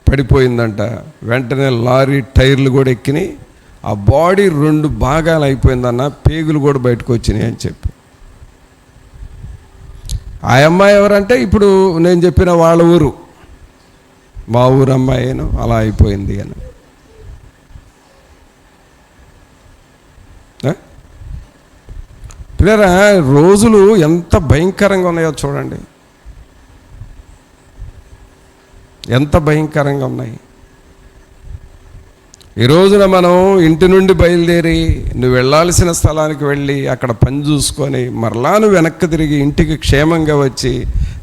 పడిపోయిందంట. వెంటనే లారీ టైర్లు కూడా ఎక్కినాయి. ఆ బాడీ 2 భాగాలు అయిపోయిందన్న, పేగులు కూడా బయటకు వచ్చినాయి అని చెప్పి. ఆ అమ్మాయి ఎవరంటే ఇప్పుడు నేను చెప్పిన వాళ్ళ ఊరు, మా ఊరు అమ్మాయిను అలా అయిపోయింది అని. పిల్లరా, రోజులు ఎంత భయంకరంగా ఉన్నాయో చూడండి, ఎంత భయంకరంగా ఉన్నాయి. ఈ రోజున మనం ఇంటి నుండి బయలుదేరి నువ్వు వెళ్ళాల్సిన స్థలానికి వెళ్ళి అక్కడ పని చూసుకొని మరలా నువ్వు వెనక్కి తిరిగి ఇంటికి క్షేమంగా వచ్చి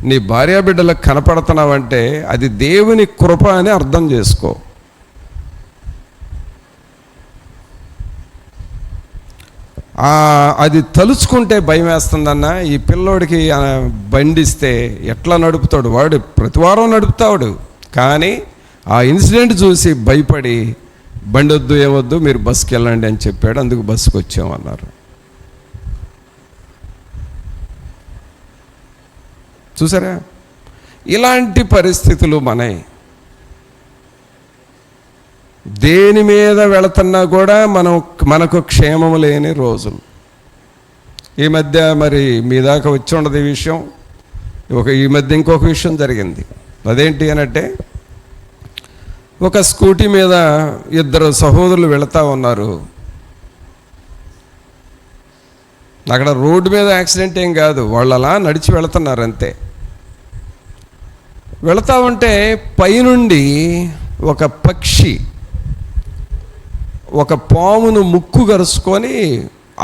నీ భార్యాబిడ్డలకు కనపడుతున్నావంటే అది దేవుని కృప అని అర్థం చేసుకో. అది తలుచుకుంటే భయం వేస్తుందన్న. ఈ పిల్లోడికి బండిస్తే ఎట్లా నడుపుతాడు? వాడు ప్రతివారం నడుపుతాడు, కానీ ఆ ఇన్సిడెంట్ చూసి భయపడి బండి వద్దు, ఏమొద్దు, మీరు బస్కి వెళ్ళండి అని చెప్పాడు. అందుకు బస్సుకు వచ్చామన్నారు. చూసారా? ఇలాంటి పరిస్థితులు దేని మీద వెళుతున్నా కూడా మనకు క్షేమము లేని రోజులు. ఈ మధ్య మరి మీ దాకా వచ్చి ఉండదు ఈ విషయం. ఈ మధ్య ఇంకొక విషయం జరిగింది. అదేంటి అనంటే, ఒక స్కూటీ మీద ఇద్దరు సహోదరులు వెళుతూ ఉన్నారు. అక్కడ రోడ్డు మీద యాక్సిడెంట్ ఏం కాదు, వాళ్ళు అలా నడిచి వెళుతున్నారు అంతే. వెళుతూ ఉంటే పైనుండి ఒక పక్షి ఒక పామును ముక్కు గరుచుకొని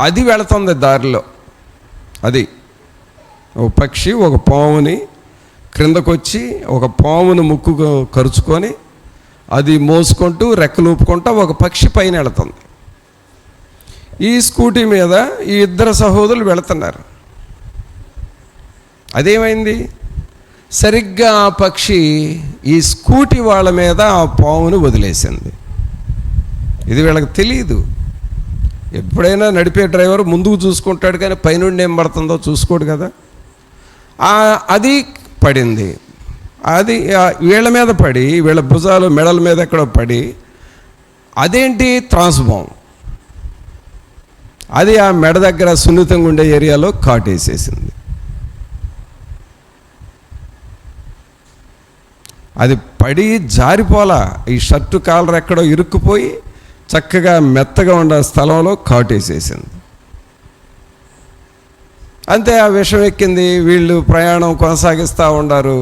అది వెళుతుంది దారిలో. అది ఒక పక్షి ఒక పాముని క్రిందకొచ్చి ఒక పామును ముక్కు కరుచుకొని అది మోసుకుంటూ రెక్కలూపుకుంటూ ఒక పక్షి పైన వెళుతుంది. ఈ స్కూటీ మీద ఈ ఇద్దరు సహోదరులు వెళుతున్నారు. అదేమైంది, సరిగ్గా ఆ పక్షి ఈ స్కూటీ వాళ్ళ మీద ఆ పామును వదిలేసింది. ఇది వీళ్ళకి తెలియదు. ఎప్పుడైనా నడిపే డ్రైవర్ ముందుకు చూసుకుంటాడు కానీ పైనుండి ఏం పడుతుందో చూసుకోడు కదా. అది పడింది. అది వీళ్ళ మీద పడి, వీళ్ళ భుజాలు మెడల మీద ఎక్కడో పడి, అదేంటి త్రాసుబాం, అది ఆ మెడ దగ్గర సున్నితంగా ఉండే ఏరియాలో కాటేసేసింది. అది పడి జారిపోలా, ఈ షర్టు కాలర్ ఎక్కడో ఇరుక్కుపోయి చక్కగా మెత్తగా ఉండే స్థలంలో కాటేసేసింది. అంతే, ఆ విషం ఎక్కింది. వీళ్ళు ప్రయాణం కొనసాగిస్తూ ఉన్నారు.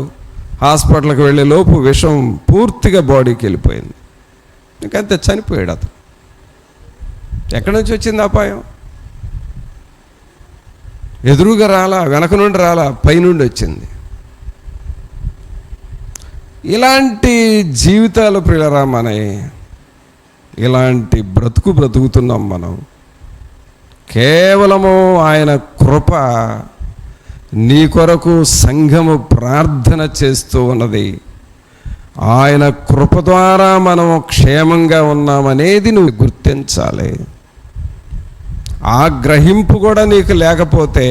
హాస్పిటల్కి వెళ్ళే లోపు విషం పూర్తిగా బాడీకి వెళ్ళిపోయింది. ఇంకంతే, చనిపోయాడు అతను. ఎక్కడి నుంచి వచ్చింది అపాయం? ఎదురుగా రాలా, వెనక నుండి రాలా, పైనుండి వచ్చింది. ఇలాంటి జీవితాలు ప్రియులరా ఇలాంటి బ్రతుకుతున్నాం మనం. కేవలము ఆయన కృప నీ కొరకు సంఘము ప్రార్థన చేస్తూ ఉన్నది. ఆయన కృప ద్వారా మనము క్షేమంగా ఉన్నామనేది నువ్వు గుర్తించాలి. ఆ గ్రహింపు కూడా నీకు లేకపోతే,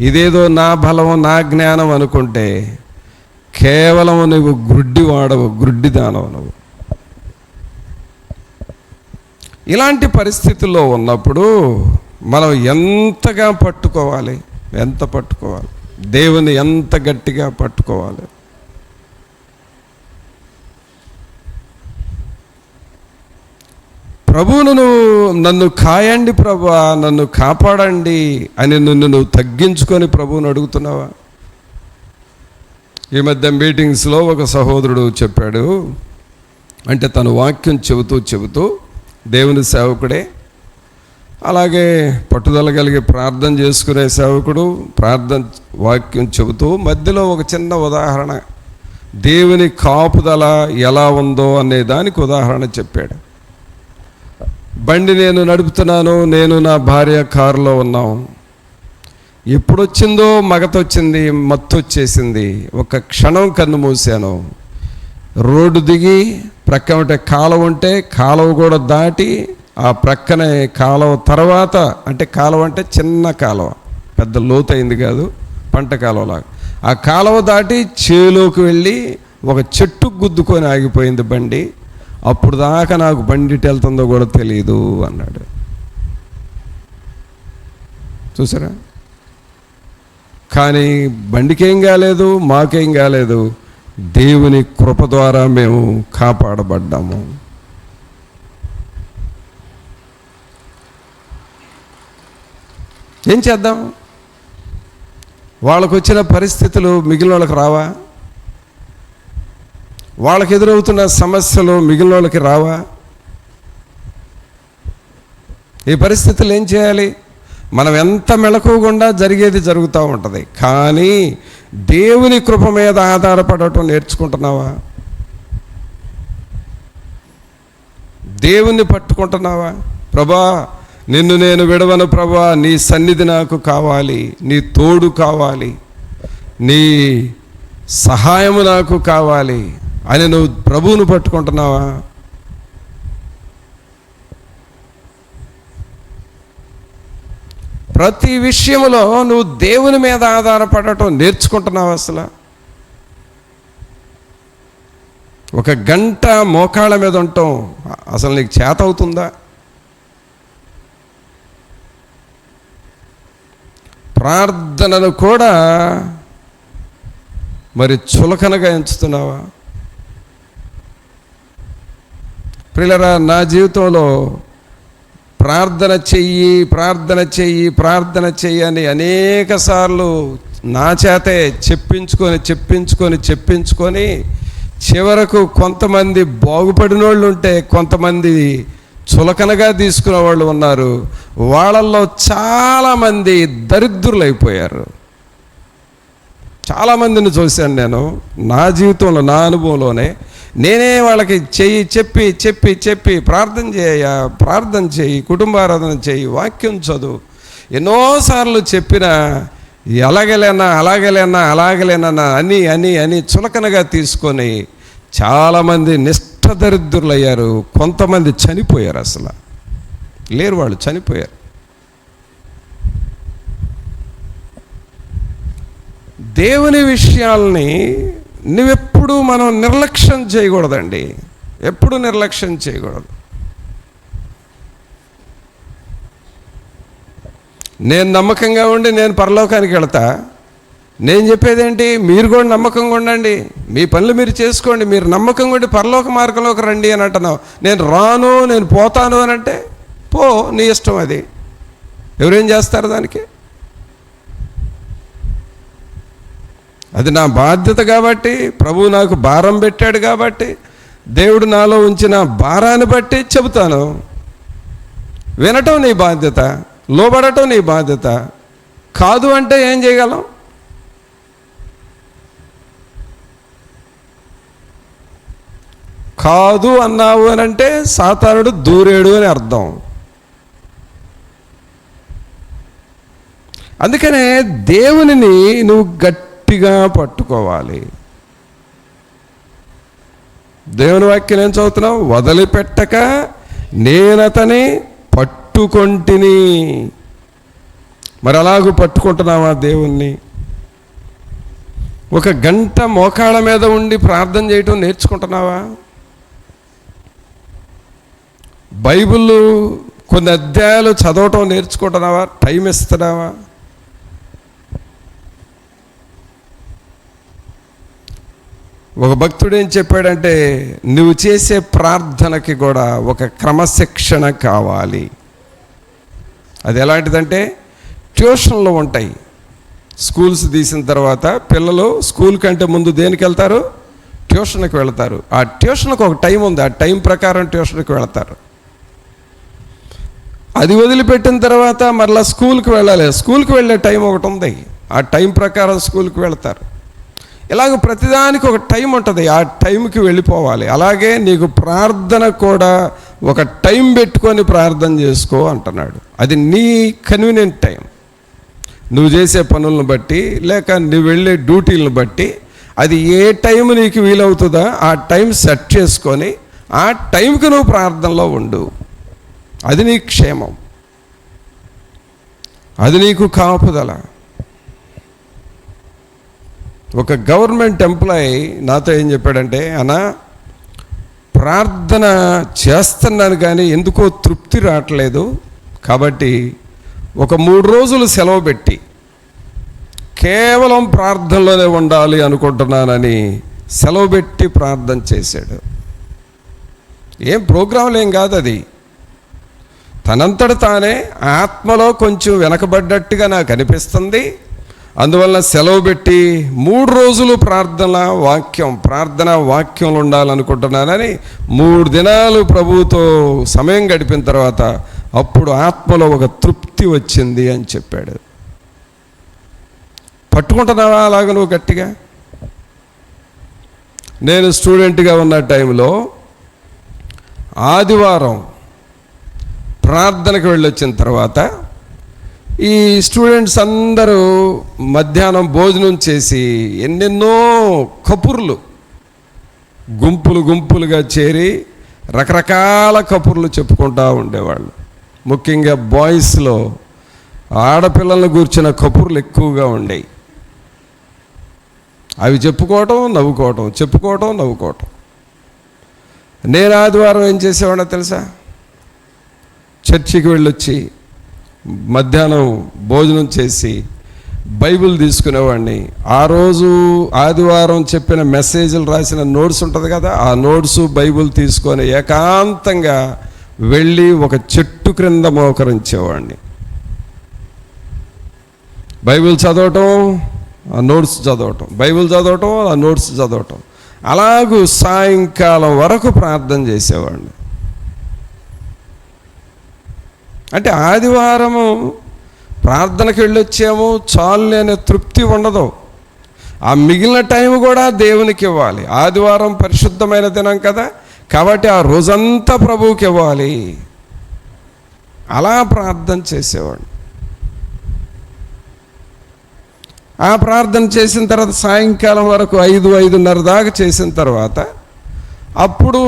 ఇదేదో నా బలము నా జ్ఞానం అనుకుంటే కేవలం నువ్వు గుడ్డిదానవు నువ్వు. ఇలాంటి పరిస్థితుల్లో ఉన్నప్పుడు మనం ఎంతగా పట్టుకోవాలి, ఎంత పట్టుకోవాలి, దేవుని ఎంత గట్టిగా పట్టుకోవాలి. ప్రభువును నన్ను కాయండి ప్రభువా, నన్ను కాపాడండి అని నువ్వు తగ్గించుకొని ప్రభువును అడుగుతున్నావా? ఈ మధ్య మీటింగ్స్లో ఒక సహోదరుడు చెప్పాడు, అంటే తను వాక్యం చెబుతూ దేవుని సేవకుడే, అలాగే పట్టుదల కలిగి ప్రార్థన చేసుకునే సేవకుడు, వాక్యం చెబుతూ మధ్యలో ఒక చిన్న ఉదాహరణ, దేవుని కాపుదల ఎలా ఉందో అనే దానికి ఉదాహరణ చెప్పాడు. బండి నేను నడుపుతున్నాను, నేను నా భార్య కారులో ఉన్నాం. ఎప్పుడొచ్చిందో మగతొచ్చింది, మత్తు వచ్చేసింది. ఒక క్షణం కన్ను మూసాను. రోడ్డు దిగి ప్రక్క కాలువ ఉంటే కాలువ కూడా దాటి, ఆ ప్రక్కనే కాలువ తర్వాత, అంటే కాలువ అంటే చిన్న కాలువ, పెద్ద లోతైంది కాదు, పంట కాలువలాగా, ఆ కాలువ దాటి చేలోకి వెళ్ళి ఒక చెట్టుకు గుద్దుకొని ఆగిపోయింది బండి. అప్పుడు దాకా నాకు బండి ఇటు వెళ్తుందో కూడా తెలియదు అన్నాడు. చూసారా? కానీ బండికేం కాలేదు, మాకేం కాలేదు. దేవుని కృప ద్వారా మేము కాపాడబడ్డాము. ఏం చేద్దాం? వాళ్ళకు వచ్చిన పరిస్థితులు మిగిలిన వాళ్ళకి రావా? వాళ్ళకి ఎదురవుతున్న సమస్యలు మిగిలిన వాళ్ళకి రావా? ఈ పరిస్థితులు ఏం చేయాలి? మనం ఎంత మెలకువకుండా జరిగేది జరుగుతూ ఉంటుంది. కానీ దేవుని కృప మీద ఆధారపడటం నేర్చుకుంటున్నావా? దేవుణ్ణి పట్టుకుంటున్నావా? ప్రభా, నిన్ను నేను విడవను ప్రభా, నీ సన్నిధి నాకు కావాలి, నీ తోడు కావాలి, నీ సహాయము నాకు కావాలి అని నువ్వు ప్రభువును పట్టుకుంటున్నావా? ప్రతి విషయంలో నువ్వు దేవుని మీద ఆధారపడటం నేర్చుకుంటున్నావు. అసలు ఒక గంట మోకాళ్ళ మీద ఉండటం అసలు నీకు చేత అవుతుందా? ప్రార్థనను కూడా మరి చులకనగా ఎంచుతున్నావా? ప్రియులారా, నా జీవితంలో ప్రార్థన చెయ్యి అని అనేక సార్లు నా చేతే చెప్పించుకొని చివరకు కొంతమంది బాగుపడిన వాళ్ళు ఉంటే కొంతమంది చులకనగా తీసుకునే వాళ్ళు ఉన్నారు. వాళ్ళల్లో చాలామంది దరిద్రులు అయిపోయారు. చాలామందిని చూశాను నేను నా జీవితంలో, నా అనుభవంలోనే. నేనే వాళ్ళకి చెప్పి ప్రార్థన చేయి, కుటుంబారాధన చేయి, వాక్యం చదువు ఎన్నోసార్లు చెప్పినా అలాగలేనా అని చులకనగా తీసుకొని చాలామంది నిష్ఠదరిద్రులయ్యారు. కొంతమంది చనిపోయారు. అసలు లేరు, వాళ్ళు చనిపోయారు. దేవుని విషయాల్ని నువ్వెప్పుడు మనం నిర్లక్ష్యం చేయకూడదండి. ఎప్పుడు నిర్లక్ష్యం చేయకూడదు. నేను నమ్మకంగా ఉండి నేను పరలోకానికి వెళతా. నేను చెప్పేదేంటి, మీరు కూడా నమ్మకంగా ఉండండి, మీ పనులు మీరు చేసుకోండి, మీరు నమ్మకంగా ఉండి పరలోక మార్గంలోకి రండి అని అంటున్నావు. నేను రాను, నేను పోతాను అని అంటే పో, నీ ఇష్టం. అది ఎవరేం చేస్తారు దానికి? అది నా బాధ్యత కాబట్టి, ప్రభువు నాకు భారం పెట్టాడు కాబట్టి, దేవుడు నాలో ఉంచిన భారాన్ని బట్టి చెబుతాను. వినటం నీ బాధ్యత, లోబడటం నీ బాధ్యత. కాదు అంటే ఏం చేయగలం? కాదు అన్నావు అని అంటే సాతానుడు దూరేడు అని అర్థం. అందుకనే దేవునిని నువ్వు గట్టిగా పట్టుకోవాలి. దేవుని వాక్యం ఏం చదువుతున్నావు? వదిలిపెట్టక నేనతని పట్టుకొంటిని. మరి అలాగూ పట్టుకుంటున్నావా దేవుణ్ణి? ఒక గంట మోకాళ్ళ మీద ఉండి ప్రార్థన చేయటం నేర్చుకుంటున్నావా? బైబిల్ కొన్ని అధ్యాయాలు చదవటం నేర్చుకుంటున్నావా? టైం ఇస్తున్నావా? ఒక భక్తుడు ఏం చెప్పాడంటే, నువ్వు చేసే ప్రార్థనకి కూడా ఒక క్రమశిక్షణ కావాలి. అది ఎలాంటిదంటే, ట్యూషన్లు ఉంటాయి. స్కూల్స్ తీసిన తర్వాత పిల్లలు స్కూల్ కంటే ముందు దేనికి వెళ్తారు? ట్యూషన్కి వెళ్తారు. ఆ ట్యూషన్కి ఒక టైం ఉంది, ఆ టైం ప్రకారం ట్యూషన్కి వెళ్తారు. అది వదిలిపెట్టిన తర్వాత మరలా స్కూల్కి వెళ్ళాలి. స్కూల్కి వెళ్ళే టైం ఒకటి ఉంది, ఆ టైం ప్రకారం స్కూల్కి వెళ్తారు. ఇలాగ ప్రతిదానికి ఒక టైం ఉంటుంది, ఆ టైంకి వెళ్ళిపోవాలి. అలాగే నీకు ప్రార్థన కూడా ఒక టైం పెట్టుకొని ప్రార్థన చేసుకో అంటున్నాడు. అది నీ కన్వీనియంట్ టైం, నువ్వు చేసే పనులను బట్టి లేక నువ్వు వెళ్ళే డ్యూటీలను బట్టి అది ఏ టైం నీకు వీలవుతుందో ఆ టైం సెట్ చేసుకొని ఆ టైంకి నువ్వు ప్రార్థనలో ఉండు. అది నీ క్షేమం, అది నీకు కాపుదల. ఒక గవర్నమెంట్ ఎంప్లాయీ నాతో ఏం చెప్పాడంటే, అన్నా ప్రార్థన చేస్తున్నాను కానీ ఎందుకో తృప్తి రావట్లేదు, కాబట్టి ఒక 3 రోజులు సెలవు పెట్టి కేవలం ప్రార్థనలోనే ఉండాలి అనుకుంటున్నానని సెలవు పెట్టి ప్రార్థన చేశాడు. ఏం ప్రోగ్రాంలు ఏం కాదు, అది తనంతట తానే ఆత్మలో కొంచెం వెనకబడ్డట్టుగా నాకు అనిపిస్తుంది, అందువల్ల సెలవు పెట్టి 3 రోజులు ప్రార్థన వాక్యంలో ఉండాలనుకుంటున్నానని 3 దినాలు ప్రభువుతో సమయం గడిపిన తర్వాత అప్పుడు ఆత్మలో ఒక తృప్తి వచ్చింది అని చెప్పాడు. పట్టుకుంటున్నావా అలాగ నువ్వు గట్టిగా? నేను స్టూడెంట్గా ఉన్న టైంలో ఆదివారం ప్రార్థనకు వెళ్ళొచ్చిన తర్వాత ఈ స్టూడెంట్స్ అందరూ మధ్యాహ్నం భోజనం చేసి ఎన్నెన్నో కబుర్లు గుంపులుగా చేరి రకరకాల కబుర్లు చెప్పుకుంటూ ఉండేవాళ్ళు. ముఖ్యంగా బాయ్స్లో ఆడపిల్లలను గూర్చిన కబుర్లు ఎక్కువగా ఉండేవి. అవి చెప్పుకోవటం నవ్వుకోవటం. నేను ఆదివారం ఏం చేసేవాడో తెలుసా? చర్చికి వెళ్ళొచ్చి మధ్యాహ్నం భోజనం చేసి బైబిల్ తీసుకునేవాడిని. ఆ రోజు ఆదివారం చెప్పిన మెసేజ్లు రాసిన నోట్స్ ఉంటుంది కదా, ఆ నోట్సు బైబిల్ తీసుకొని ఏకాంతంగా వెళ్ళి ఒక చెట్టు క్రింద మోకరించేవాడిని. బైబిల్ చదవటం, ఆ నోట్స్ చదవటం, బైబిల్ చదవటం, ఆ నోట్స్ చదవటం. అలాగూ సాయంకాలం వరకు ప్రార్థన చేసేవాడిని. అంటే ఆదివారము ప్రార్థనకి వెళ్ళొచ్చాము చాలు అనే తృప్తి ఉండదు. ఆ మిగిలిన టైం కూడా దేవునికి ఇవ్వాలి. ఆదివారం పరిశుద్ధమైన దినం కదా, కాబట్టి ఆ రోజంతా ప్రభువుకి ఇవ్వాలి. అలా ప్రార్థన చేసేవాడు. ఆ ప్రార్థన చేసిన తర్వాత సాయంకాలం వరకు 5-5:30 దాకా చేసిన తర్వాత అప్పుడు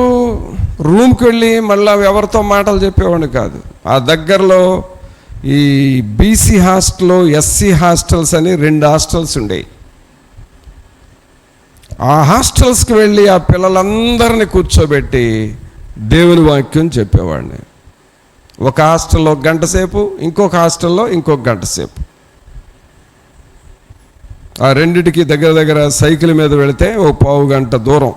రూమ్కి వెళ్ళి మళ్ళీ ఎవరితో మాటలు చెప్పేవాడిని కాదు. ఆ దగ్గరలో ఈ బీసీ హాస్టల్, ఎస్సీ హాస్టల్స్ అని 2 హాస్టల్స్ ఉండేవి. ఆ హాస్టల్స్కి వెళ్ళి ఆ పిల్లలందరినీ కూర్చోబెట్టి దేవుని వాక్యం చెప్పేవాడిని. ఒక హాస్టల్లో 1 గంట సేపు, ఇంకొక హాస్టల్లో ఇంకొక 1 గంట సేపు. ఆ రెండిటికి దగ్గర సైకిల్ మీద వెళితే ఓ 1/4 గంట దూరం.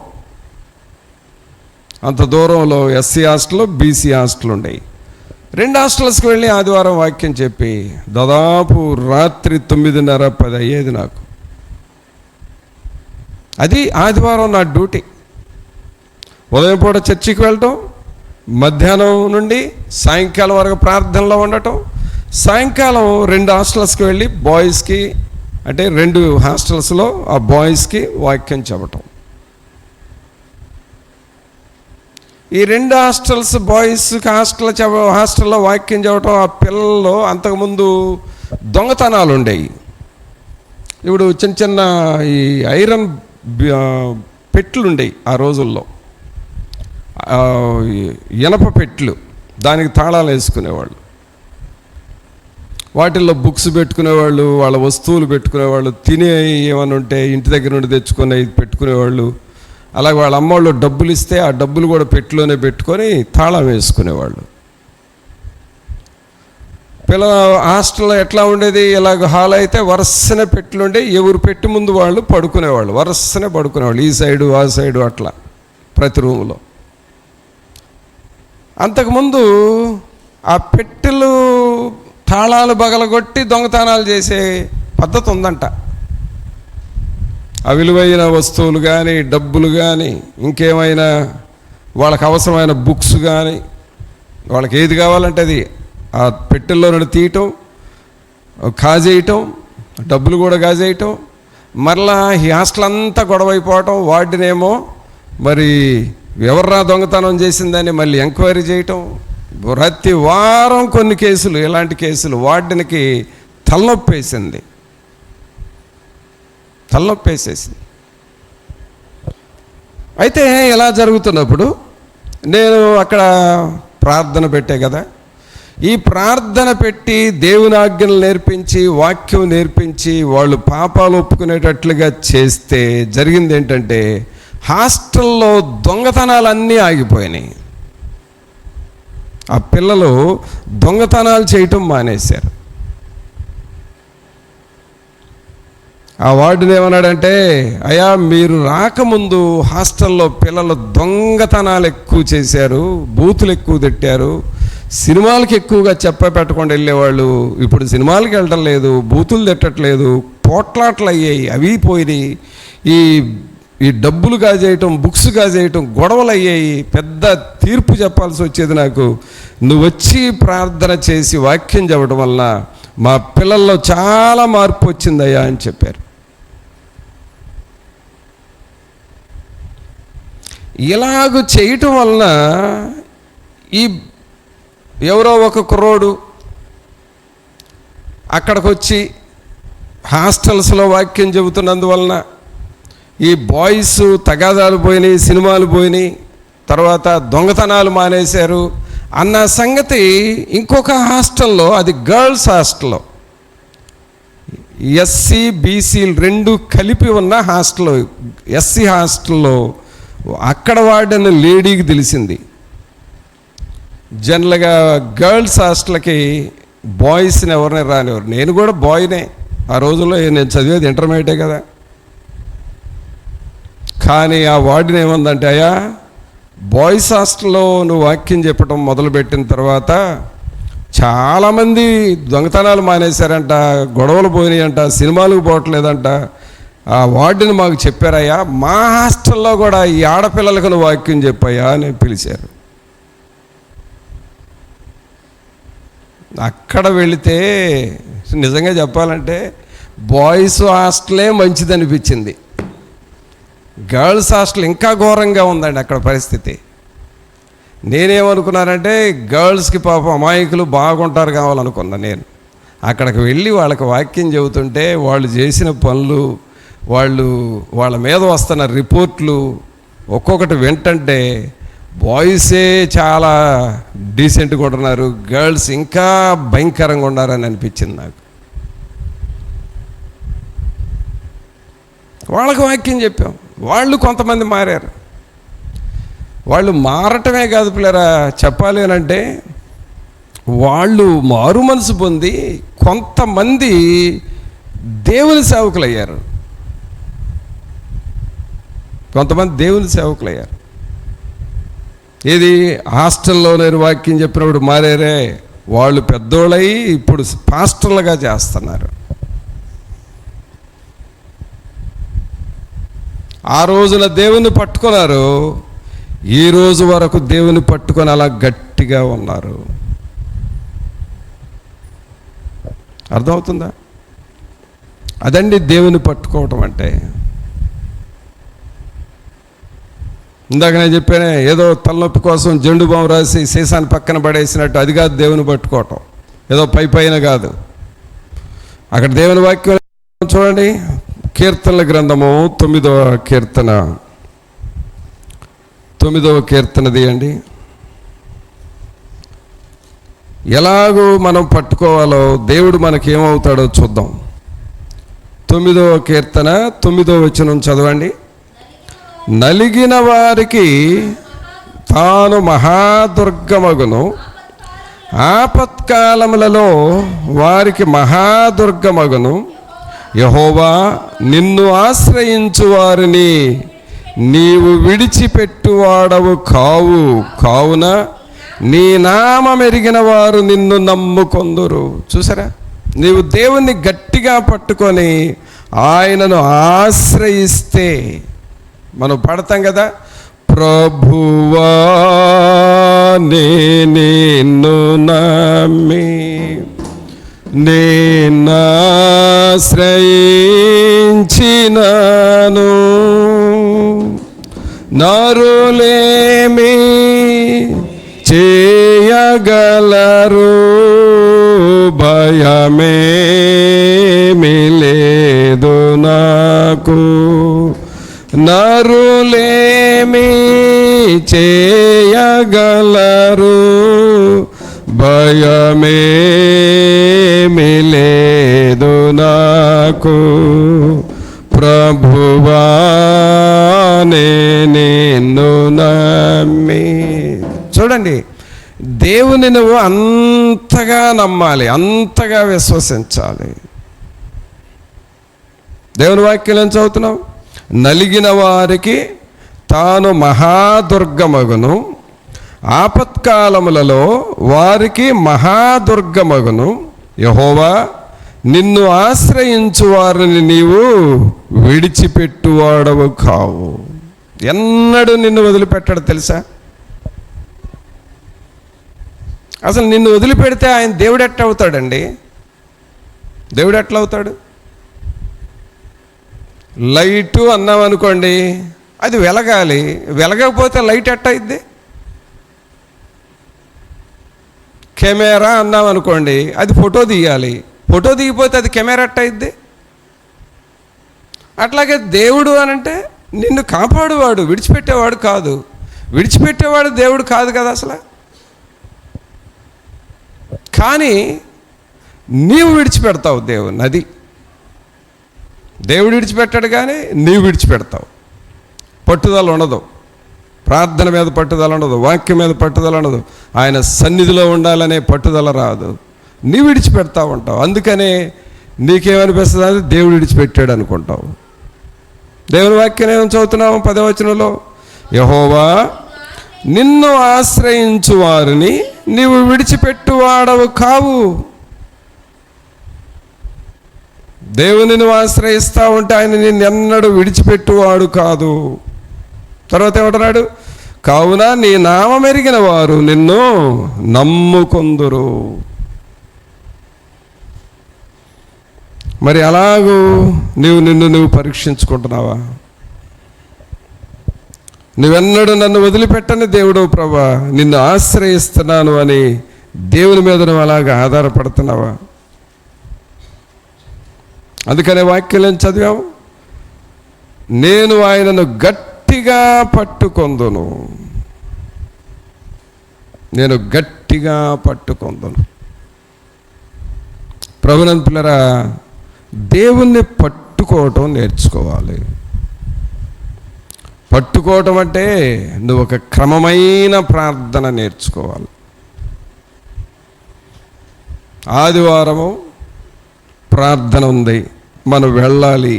అంత దూరంలో ఎస్సీ హాస్టల్, బీసీ హాస్టల్ ఉండేవి. 2 హాస్టల్స్కి వెళ్ళి ఆదివారం వాక్యం చెప్పి దాదాపు రాత్రి 9:30-10 అయ్యేది నాకు. అది ఆదివారం నా డ్యూటీ. ఉదయం పూట చర్చికి వెళ్ళటం, మధ్యాహ్నం నుండి సాయంకాలం వరకు ప్రార్థనలో ఉండటం, సాయంకాలం 2 హాస్టల్స్కి వెళ్ళి బాయ్స్కి, అంటే 2 హాస్టల్స్లో ఆ బాయ్స్కి వాక్యం చెప్పటం. ఈ 2 హాస్టల్స్ బాయ్స్కి హాస్టల్లో వాక్యం చెప్పటం. ఆ పిల్లల్లో అంతకుముందు దొంగతనాలు ఉండేవి. ఇప్పుడు చిన్న ఈ ఐరన్ పెట్లు ఉండేవి ఆ రోజుల్లో, ఇనప పెట్లు, దానికి తాళాలు వేసుకునేవాళ్ళు. వాటిల్లో బుక్స్ పెట్టుకునేవాళ్ళు, వాళ్ళ వస్తువులు పెట్టుకునేవాళ్ళు, తినే ఏమైనా ఉంటే ఇంటి దగ్గర నుండి తెచ్చుకొని పెట్టుకునేవాళ్ళు. అలాగే వాళ్ళ అమ్మవాళ్ళు డబ్బులు ఇస్తే ఆ డబ్బులు కూడా పెట్టిలోనే పెట్టుకొని తాళం వేసుకునేవాళ్ళు. పిల్లల హాస్టల్లో ఎట్లా ఉండేది, ఇలాగ హాల్ అయితే వరుసనే పెట్టులుండే, ఎవరు పెట్టి ముందు వాళ్ళు పడుకునేవాళ్ళు, వరుసనే పడుకునేవాళ్ళు, ఈ సైడు ఆ సైడు అట్లా ప్రతి రూములో. అంతకుముందు ఆ పెట్టెలు తాళాలు బగలగొట్టి దొంగతనాలు చేసే పద్ధతి ఉందంట. ఆ విలువైన వస్తువులు కానీ, డబ్బులు కానీ, ఇంకేమైనా వాళ్ళకి అవసరమైన బుక్స్ కానీ, వాళ్ళకి ఏది కావాలంటే అది ఆ పెట్టెల్లో నుండి తీయటం, కాజేయటం, డబ్బులు కూడా కాజేయటం, మరలా ఈ హాస్టల్ అంతా గొడవ అయిపోవటం. వార్డెనేమో మరి ఎవర్రా దొంగతనం చేసిందని మళ్ళీ ఎంక్వైరీ చేయటం. ప్రతి వారం కొన్ని కేసులు, ఇలాంటి కేసులు. వార్డెన్కి తలనొప్పేసింది. అయితే ఇలా జరుగుతున్నప్పుడు నేను అక్కడ ప్రార్థన పెట్టే కదా, ఈ ప్రార్థన పెట్టి దేవుని ఆజ్ఞలు నేర్పించి, వాక్యం నేర్పించి, వాళ్ళు పాపాలు ఒప్పుకునేటట్లుగా చేస్తే జరిగింది ఏంటంటే, హాస్టల్లో దొంగతనాలన్నీ ఆగిపోయినాయి. ఆ పిల్లలు దొంగతనాలు చేయటం మానేశారు. ఆ వార్డుని ఏమన్నాడంటే, అయ్యా మీరు రాకముందు హాస్టల్లో పిల్లలు దొంగతనాలు ఎక్కువ చేశారు, బూతులు ఎక్కువ తిట్టారు, సినిమాలకి ఎక్కువగా పెట్టకుండా వెళ్ళేవాళ్ళు, ఇప్పుడు సినిమాలకి వెళ్ళటం లేదు, బూతులు తిట్టట్లేదు, పోట్లాట్లు అయ్యాయి, అవి పోయినాయి, ఈ డబ్బులు కాజేయటం, బుక్స్ కాజేయటం, గొడవలు అయ్యాయి, పెద్ద తీర్పు చెప్పాల్సి వచ్చేది నాకు. నువ్వు వచ్చి ప్రార్థన చేసి వాక్యం చెప్పడం వల్ల మా పిల్లల్లో చాలా మార్పు వచ్చిందయ్యా అని చెప్పారు. ఇలాగ చేయటం వలన ఈ ఎవరో ఒక కుర్రోడు అక్కడికి వచ్చి హాస్టల్స్లో వాక్యం చెబుతున్నందువలన ఈ బాయ్స్ తగాదాలు పోయినాయి, సినిమాలు పోయినాయి, తర్వాత దొంగతనాలు మానేశారు అన్న సంగతి ఇంకొక హాస్టల్లో, అది గర్ల్స్ హాస్టల్లో, ఎస్సీ బీసీలు రెండు కలిపి ఉన్న హాస్టల్, ఎస్సీ హాస్టల్లో అక్కడ వాడిన లేడీకి తెలిసింది. జనరల్గా గర్ల్స్ హాస్టల్కి బాయ్స్ని ఎవరిని రానివారు. నేను కూడా బాయ్నే ఆ రోజుల్లో, నేను చదివేది ఇంటర్మీడియటే కదా. కానీ ఆ వార్డుని ఏమందంటే, అయ్యా బాయ్స్ హాస్టల్లో నువ్వు వాక్యం చెప్పడం మొదలుపెట్టిన తర్వాత చాలామంది దొంగతనాలు మానేశారంట, గొడవలు పోయినాయంట, సినిమాలకు పోవట్లేదంట. ఆ వార్డుని మాకు చెప్పారయ్యా, మా హాస్టల్లో కూడా ఈ ఆడపిల్లలకు నువ్వు వాక్యం చెప్పాయా అని పిలిచారు. అక్కడ వెళితే నిజంగా చెప్పాలంటే బాయ్స్ హాస్టలే మంచిది అనిపించింది. గర్ల్స్ హాస్టల్ ఇంకా ఘోరంగా ఉందండి అక్కడ పరిస్థితి. నేనేమనుకున్నానంటే గర్ల్స్కి పాపం అమాయకులు బాగుంటారు కావాలనుకున్నా. నేను అక్కడికి వెళ్ళి వాళ్ళకి వాక్యం చెబుతుంటే వాళ్ళు చేసిన పనులు, వాళ్ళ మీద వస్తున్న రిపోర్ట్లు ఒక్కొక్కటి వింటంటే బాయ్సే చాలా డీసెంట్గా ఉంటున్నారు, గర్ల్స్ ఇంకా భయంకరంగా ఉన్నారని అనిపించింది నాకు. వాళ్ళకి వాక్యం చెప్పాం, వాళ్ళు కొంతమంది మారారు. వాళ్ళు మారటమే కాదు పిల్లరా, చెప్పాలి అని అంటే వాళ్ళు మారు మనసు పొంది కొంతమంది దేవుని సేవకులయ్యారు. కొంతమంది దేవుని సేవకులయ్యారు. ఏది హాస్టల్లో నేను వాక్యం చెప్పినప్పుడు మారారే, వాళ్ళు పెద్దోళ్ళై ఇప్పుడు పాస్టర్లుగా చేస్తున్నారు. ఆ రోజున దేవుని పట్టుకున్నారు, ఈ రోజు వరకు దేవుని పట్టుకొని అలా గట్టిగా ఉన్నారు. అర్థమవుతుందా? అదండి దేవుని పట్టుకోవటం అంటే. ఇందాక నేను చెప్పానే, ఏదో తలనొప్పి కోసం జెండు బాము రాసి సీసాన్ని పక్కన పడేసినట్టు అది కాదు దేవుని పట్టుకోవటం, ఏదో పైన కాదు. అక్కడ దేవుని వాక్యం చూడండి, కీర్తనల గ్రంథము 9వ కీర్తన, 9వ కీర్తన తీయండి. ఎలాగో మనం పట్టుకోవాలో దేవుడు మనకేమవుతాడో చూద్దాం. 9వ కీర్తన 9వ వచనం చదవండి. నలిగిన వారికి తాను మహాదుర్గమగును, ఆపత్కాలములలో వారికి మహాదుర్గమగును. యెహోవా నిన్ను ఆశ్రయించు వారిని నీవు విడిచిపెట్టువాడవు కావు, కావున నీ నామమెరిగిన వారు నిన్ను నమ్ముకొందురు. చూసారా, నీవు దేవుణ్ణి గట్టిగా పట్టుకొని ఆయనను ఆశ్రయిస్తే మనం పడతాం కదా, ప్రభువా నిన్ను నమ్మి నేనాశ్రయించినాను, నరులేమి చేయగలరు, భయమేమి లేదు నాకు, నరులేమి చేయగలరు, భయమేమి లేదు నాకు, ప్రభువా నిన్ను నమ్మి. చూడండి, దేవుని నువ్వు అంతగా నమ్మాలి, అంతగా విశ్వసించాలి. దేవుని వాక్యం ఏం చదువుతున్నావు? నలిగిన వారికి తాను మహాదుర్గమగును, ఆపత్కాలములలో వారికి మహాదుర్గమగును. యెహోవా నిన్ను ఆశ్రయించు వారిని నీవు విడిచిపెట్టువాడవు కావు. ఎన్నడూ నిన్ను వదిలిపెట్టాడు తెలుసా? అసలు నిన్ను వదిలిపెడితే ఆయన దేవుడు ఎట్లా అవుతాడండి? దేవుడు ఎట్లా అవుతాడు? లైటు అన్నాం అనుకోండి, అది వెలగాలి, వెలగకపోతే లైట్ ఎట్ట అయింది? కెమెరా అన్నాం అనుకోండి, అది ఫోటో తీయాలి, ఫోటో తీయకపోతే అది కెమెరా ఎట్ట అయింది? అట్లాగే దేవుడు అనంటే నిన్ను కాపాడువాడు, విడిచిపెట్టేవాడు కాదు. విడిచిపెట్టేవాడు దేవుడు కాదు కదా అసలు. కానీ నీవు విడిచిపెడతావు దేవుని. అది దేవుడు విడిచిపెట్టాడు కానీ నీవు విడిచిపెడతావు. పట్టుదల ఉండదు, ప్రార్థన మీద పట్టుదల ఉండదు, వాక్యం మీద పట్టుదల ఉండదు, ఆయన సన్నిధిలో ఉండాలనే పట్టుదల రాదు. నీవు విడిచిపెడతా ఉంటావు. అందుకనే నీకేమనిపిస్తుంది అంటే దేవుడు విడిచిపెట్టాడు అనుకుంటావు. దేవుని వాక్యం ఏమని చదువుతున్నాము 10వ వచనంలో, యెహోవా నిన్ను ఆశ్రయించు వారిని నీవు విడిచిపెట్టువాడవు కావు. దేవుని నువ్వు ఆశ్రయిస్తా ఉంటే ఆయన నిన్ను ఎన్నడూ విడిచిపెట్టువాడు కాదు. తర్వాత ఏమంటున్నాడు, కావున నీ నామం ఎరిగిన వారు నిన్ను నమ్ముకొందురు. మరి అలాగూ నిన్ను పరీక్షించుకుంటున్నావా? నువ్వెన్నడూ నన్ను వదిలిపెట్టని దేవుడు ప్రభా, నిన్ను ఆశ్రయిస్తున్నాను అని దేవుని మీద నువ్వు అలాగా ఆధారపడుతున్నావా? అందుకనే వాక్యం చదివాము, నేను ఆయనను గట్టిగా పట్టుకొందును, నేను గట్టిగా పట్టుకొందును. ప్రభునందు పిల్లరా, దేవుణ్ణి పట్టుకోవటం నేర్చుకోవాలి. పట్టుకోవటం అంటే నువ్వు ఒక క్రమమైన ప్రార్థన నేర్చుకోవాలి. ఆదివారము ప్రార్థన ఉంది, మనం వెళ్ళాలి,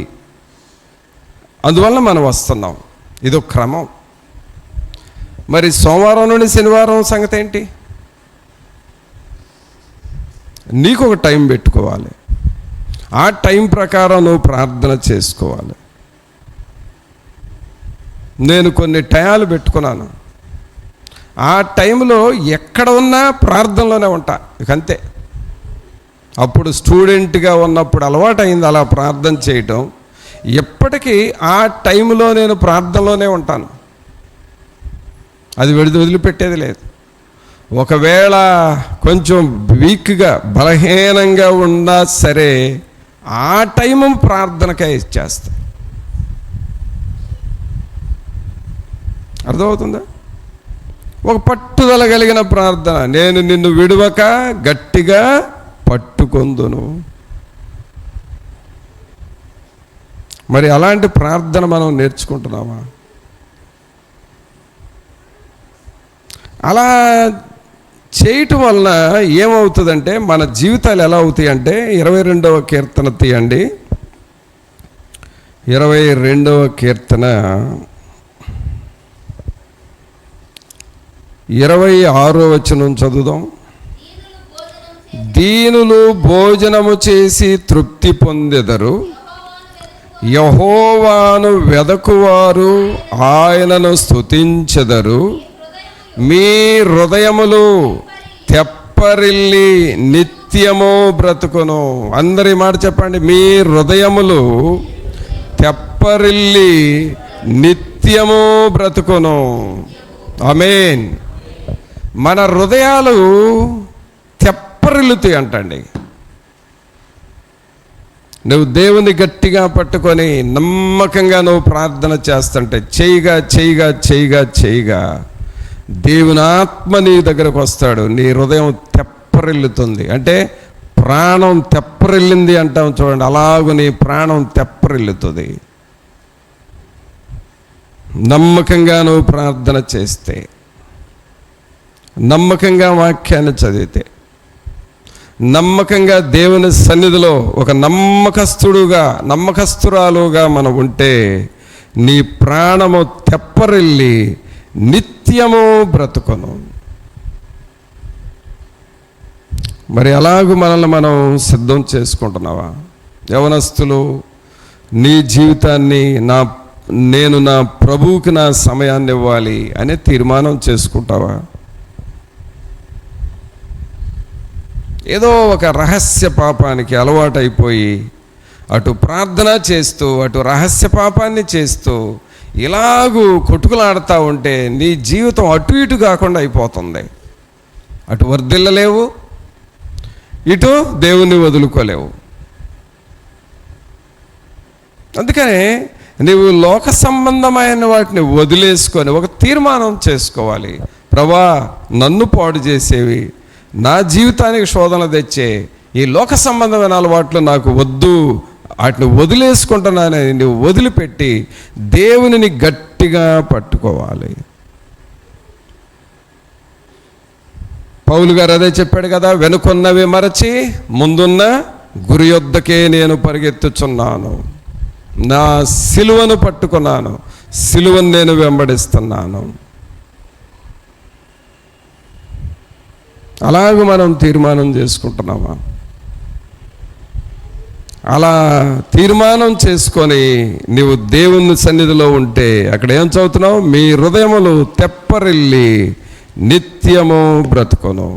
అందువల్ల మనం వస్తున్నాం. ఇదో క్రమం. మరి సోమవారం నుండి శనివారం సంగతి ఏంటి? నీకు ఒక టైం పెట్టుకోవాలి, ఆ టైం ప్రకారం నువ్వు ప్రార్థన చేసుకోవాలి. నేను కొన్ని టయాలు పెట్టుకున్నాను, ఆ టైంలో ఎక్కడ ఉన్నా ప్రార్థనలోనే ఉంటా, ఇకంతే. అప్పుడు స్టూడెంట్గా ఉన్నప్పుడు అలవాటైంది అలా ప్రార్థన చేయటం. ఎప్పటికీ ఆ టైంలో నేను ప్రార్థనలోనే ఉంటాను, అది వదిలిపెట్టేది లేదు. ఒకవేళ కొంచెం వీక్గా బలహీనంగా ఉన్నా సరే ఆ టైము ప్రార్థనకే ఇచ్చేస్తా. అర్థమవుతుందా? ఒక పట్టుదల కలిగిన ప్రార్థన, నేను నిన్ను విడువక గట్టిగా పట్టుకొందును. మరి అలాంటి ప్రార్థన మనం నేర్చుకుంటున్నామా? అలా చేయటం వలన ఏమవుతుందంటే మన జీవితాలు ఎలా అవుతాయి అంటే, 22వ కీర్తన తీయండి, 22వ కీర్తన 26వ వచనం చదువుదాం. దీనులు భోజనము చేసి తృప్తి పొందెదరు, యెహోవాను వెదకువారు ఆయనను స్తుతించెదరు. మీ హృదయములు తెప్పరిల్లి నిత్యము బ్రతుకును. అందరి మాట చెప్పండి, మీ హృదయములు తెప్పరిల్లి నిత్యము బ్రతుకును. ఆమేన్. మన హృదయాలు తెప్పరిల్లుతాయి అంటండి. నువ్వు దేవుని గట్టిగా పట్టుకొని నమ్మకంగా నువ్వు ప్రార్థన చేస్తుంటే, చేయగా దేవుని ఆత్మ నీ దగ్గరకు వస్తాడు. నీ హృదయం తెప్పరిల్లుతుంది, అంటే ప్రాణం తెప్పరిల్లింది అంటాం చూడండి, అలాగూ నీ ప్రాణం తెప్పరిల్లుతుంది. నమ్మకంగా నువ్వు ప్రార్థన చేస్తే, నమ్మకంగా వాక్యాన్ని చదివితే, నమ్మకంగా దేవుని సన్నిధిలో ఒక నమ్మకస్తురాలుగా మనం ఉంటే, నీ ప్రాణము తెప్పరిల్లి నిత్యము బ్రతుకును. మరి అలాగూ మనల్ని మనం సిద్ధం చేసుకుంటున్నావా? యవనస్తులు, నీ జీవితాన్ని నేను నా ప్రభువుకి నా సమయాన్ని ఇవ్వాలి అనే తీర్మానం చేసుకుంటావా? ఏదో ఒక రహస్య పాపానికి అలవాటైపోయి అటు ప్రార్థన చేస్తూ అటు రహస్య పాపాన్ని చేస్తూ ఇలాగూ కొట్టుకులాడుతూ ఉంటే నీ జీవితం అటు ఇటు కాకుండా అయిపోతుంది. అటు వర్ధిల్లలేవు, ఇటు దేవుణ్ణి వదులుకోలేవు. అందుకనే నీవు లోక సంబంధమైన వాటిని వదిలేసుకొని ఒక తీర్మానం చేసుకోవాలి. ప్రభా, నన్ను పాడు చేసేవి, నా జీవితానికి శోధన తెచ్చే ఈ లోక సంబంధమైన అలవాట్లు నాకు వద్దు వాటిని వదిలేసుకుంటున్నానని నువ్వు వదిలిపెట్టి దేవునిని గట్టిగా పట్టుకోవాలి. పౌలు గారు అదే చెప్పాడు కదా, వెనుకున్నవి మరచి ముందున్న గురి యొద్దకే నేను పరిగెత్తుచున్నాను, నా సిలువను పట్టుకున్నాను, సిలువను నేను వెంబడిస్తున్నాను. అలాగ మనం తీర్మానం చేసుకుంటున్నామా? అలా తీర్మానం చేసుకొని నీవు దేవుని సన్నిధిలో ఉంటే అక్కడ ఏం చదువుతున్నావు? మీ హృదయములు తెప్పరిల్లి నిత్యము బ్రతుకును.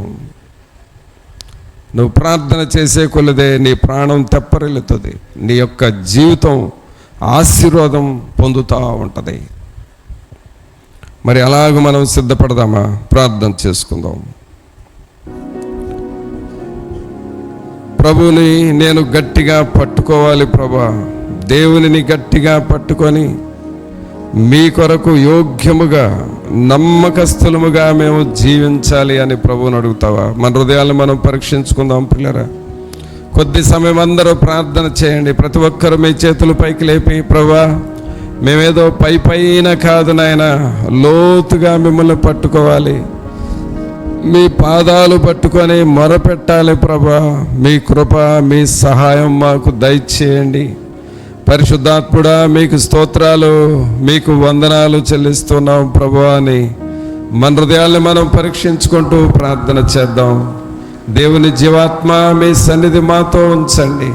నువ్వు ప్రార్థన చేసే కొలదే నీ ప్రాణం తెప్పరిల్లుతుంది, నీ యొక్క జీవితం ఆశీర్వాదం పొందుతూ ఉంటుంది. మరి అలాగ మనం సిద్ధపడదామా? ప్రార్థన చేసుకుందాం. ప్రభుని నేను గట్టిగా పట్టుకోవాలి ప్రభా, దేవునిని గట్టిగా పట్టుకొని మీ కొరకు యోగ్యముగా నమ్మకస్తులముగా మేము జీవించాలి అని ప్రభువుని అడుగుతావా? మన హృదయాలను మనం పరీక్షించుకుందాం పిల్లరా. కొద్ది సమయం అందరూ ప్రార్థన చేయండి. ప్రతి ఒక్కరు మీ చేతులు పైకి లేపి, ప్రభా మేమేదో పైన కాదు నాయన, లోతుగా మిమ్మల్ని పట్టుకోవాలి, మీ పాదాలు పట్టుకొని మొరపెట్టాలి ప్రభా. మీ కృప, మీ సహాయం మాకు దయచేయండి. పరిశుద్ధాత్ముడా మీకు స్తోత్రాలు, మీకు వందనాలు చెల్లిస్తున్నాం ప్రభా అని మన హృదయాన్ని మనం పరీక్షించుకుంటూ ప్రార్థన చేద్దాం. దేవుని జీవాత్మ మీ సన్నిధి మాతో ఉంచండి.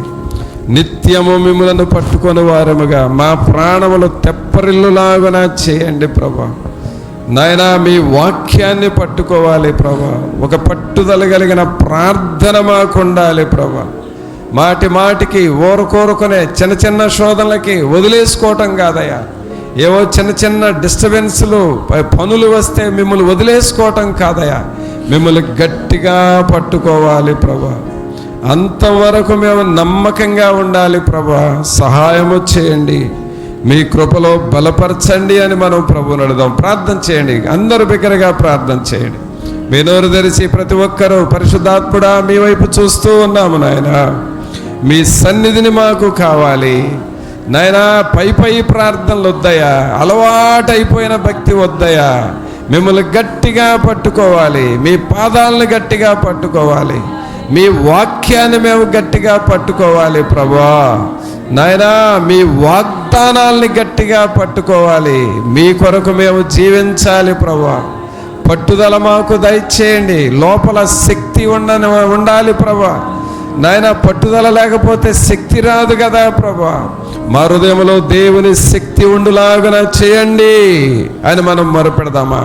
నిత్యము మిమ్మలను పట్టుకొని వారముగా మా ప్రాణములు తెప్పరిల్లులాగున చేయండి ప్రభా. నాయనా మీ వాక్యాన్ని పట్టుకోవాలి ప్రభా. ఒక పట్టుదల కలిగిన ప్రార్థన మాకు ఉండాలి ప్రభా. మాటి మాటికి ఓరుకోరుకునే చిన్న చిన్న శోధనలకి వదిలేసుకోవటం కాదయ్యా. ఏవో చిన్న చిన్న డిస్టర్బెన్స్లు, పనులు వస్తే మిమ్మల్ని వదిలేసుకోవటం కాదయ్యా, మిమ్మల్ని గట్టిగా పట్టుకోవాలి ప్రభా. అంతవరకు మేము నమ్మకంగా ఉండాలి ప్రభా. సహాయము చేయండి, మీ కృపలో బలపరచండి అని మనం ప్రభువుని అడుగుదాం. ప్రార్థన చేయండి, అందరూ బిగ్గరగా ప్రార్థన చేయండి. మీ నోరు తెరిచి ప్రతి ఒక్కరూ, పరిశుద్ధాత్ముడా మీ వైపు చూస్తూ ఉన్నాము నాయనా, మీ సన్నిధిని మాకు కావాలి నాయనా. పై ప్రార్థనలు వద్దయా, అలవాటైపోయిన భక్తి వద్దయా. మిమ్మల్ని గట్టిగా పట్టుకోవాలి, మీ పాదాలను గట్టిగా పట్టుకోవాలి, మీ వాక్యాన్ని మేము గట్టిగా పట్టుకోవాలి ప్రభా. నాయనా మీ వాగ్దానాల్ని గట్టిగా పట్టుకోవాలి, మీ కొరకు మేము జీవించాలి ప్రభా. పట్టుదల మాకు దయచేయండి. లోపల శక్తి ఉండాలి ప్రభా. నాయన పట్టుదల లేకపోతే శక్తి రాదు కదా ప్రభా. మా హృదయంలో దేవుని శక్తి ఉండులాగా చేయండి అని మనం మొరపెడదామా?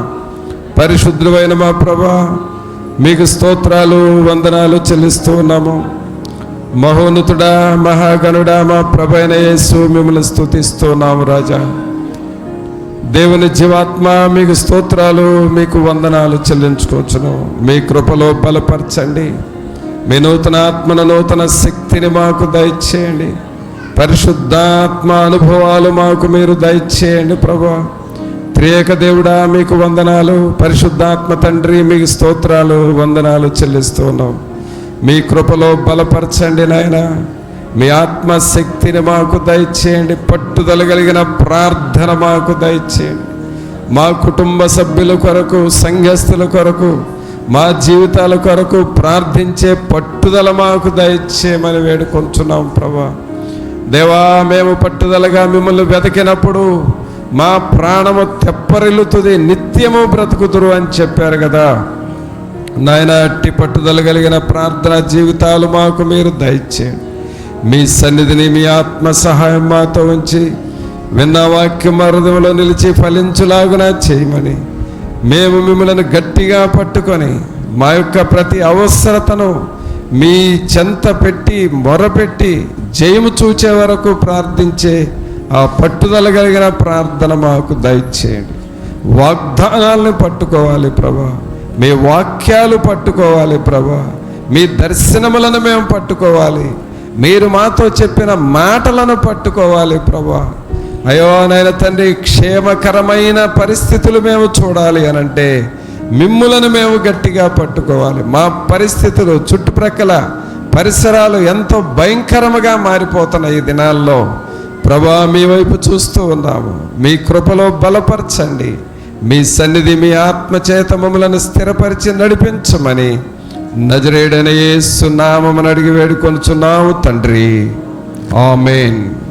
పరిశుద్ధులైన మా ప్రభా మీకు స్తోత్రాలు, వందనాలు చెల్లిస్తూ ఉన్నాము. మహోన్నతుడా, మహాగణుడా, మా ప్రభైన యేసు మిమ్మల్ని స్తుతిస్తున్నాము రాజా. దేవుని జీవాత్మ మీకు స్తోత్రాలు, మీకు వందనాలు చెల్లించుకోవచ్చును. మీ కృపలో బలపరచండి. మీ నూతన ఆత్మన నూతన శక్తిని మాకు దయచేయండి. పరిశుద్ధాత్మ అనుభవాలు మాకు మీరు దయచేయండి ప్రభా. త్రియేక దేవుడా మీకు వందనాలు. పరిశుద్ధాత్మ తండ్రి మీకు స్తోత్రాలు, వందనాలు చెల్లిస్తూ ఉన్నాం. మీ కృపలో బలపరచండి నాయన. మీ ఆత్మశక్తిని మాకు దయచేయండి. పట్టుదల కలిగిన ప్రార్థన మాకు దయచేయండి. మా కుటుంబ సభ్యుల కొరకు, సంఘస్థుల కొరకు, మా జీవితాల కొరకు ప్రార్థించే పట్టుదల మాకు దయచేయమని వేడుకొంచున్నాం ప్రభా. దేవా మేము పట్టుదలగా మిమ్మల్ని వెతికినప్పుడు మా ప్రాణము తెప్పరిల్లుతుంది, నిత్యము బ్రతుకుతురు అని చెప్పారు కదా నాయన. అట్టి పట్టుదల కలిగిన ప్రార్థన జీవితాలు మాకు మీరు దయచేయండి. మీ సన్నిధిని, మీ ఆత్మ సహాయం మాతో ఉంచి విన్న వాక్యం హృదయంలో నిలిచి ఫలించులాగున చేయమని మేము మిమ్మల్ని గట్టిగా పట్టుకొని మా యొక్క ప్రతి అవసరతను మీ చెంత పెట్టి మొరపెట్టి జయము చూచే వరకు ప్రార్థించే ఆ పట్టుదల కలిగిన ప్రార్థన మాకు దయచేయండి. వాగ్దానాలను పట్టుకోవాలి ప్రభా. మీ వాక్యాలు పట్టుకోవాలి ప్రభా. మీ దర్శనములను మేము పట్టుకోవాలి. మీరు మాతో చెప్పిన మాటలను పట్టుకోవాలి ప్రభా. అయ్యో నాయన తండ్రి, క్షేమకరమైన పరిస్థితులు మేము చూడాలి అనంటే మిమ్ములను మేము గట్టిగా పట్టుకోవాలి. మా పరిస్థితులు, చుట్టుప్రక్కల పరిసరాలు ఎంతో భయంకరముగా మారిపోతున్న ఈ దినాల్లో ప్రభా మీ వైపు చూస్తూ ఉన్నాము. మీ కృపలో బలపరచండి. మీ సన్నిధి మీ ఆత్మచేత మమ్మలను స్థిరపరిచి నడిపించమని నజరేయుడైన యేసు నామమున అడిగి వేడుకొనుచున్నాము తండ్రి. ఆమేన్.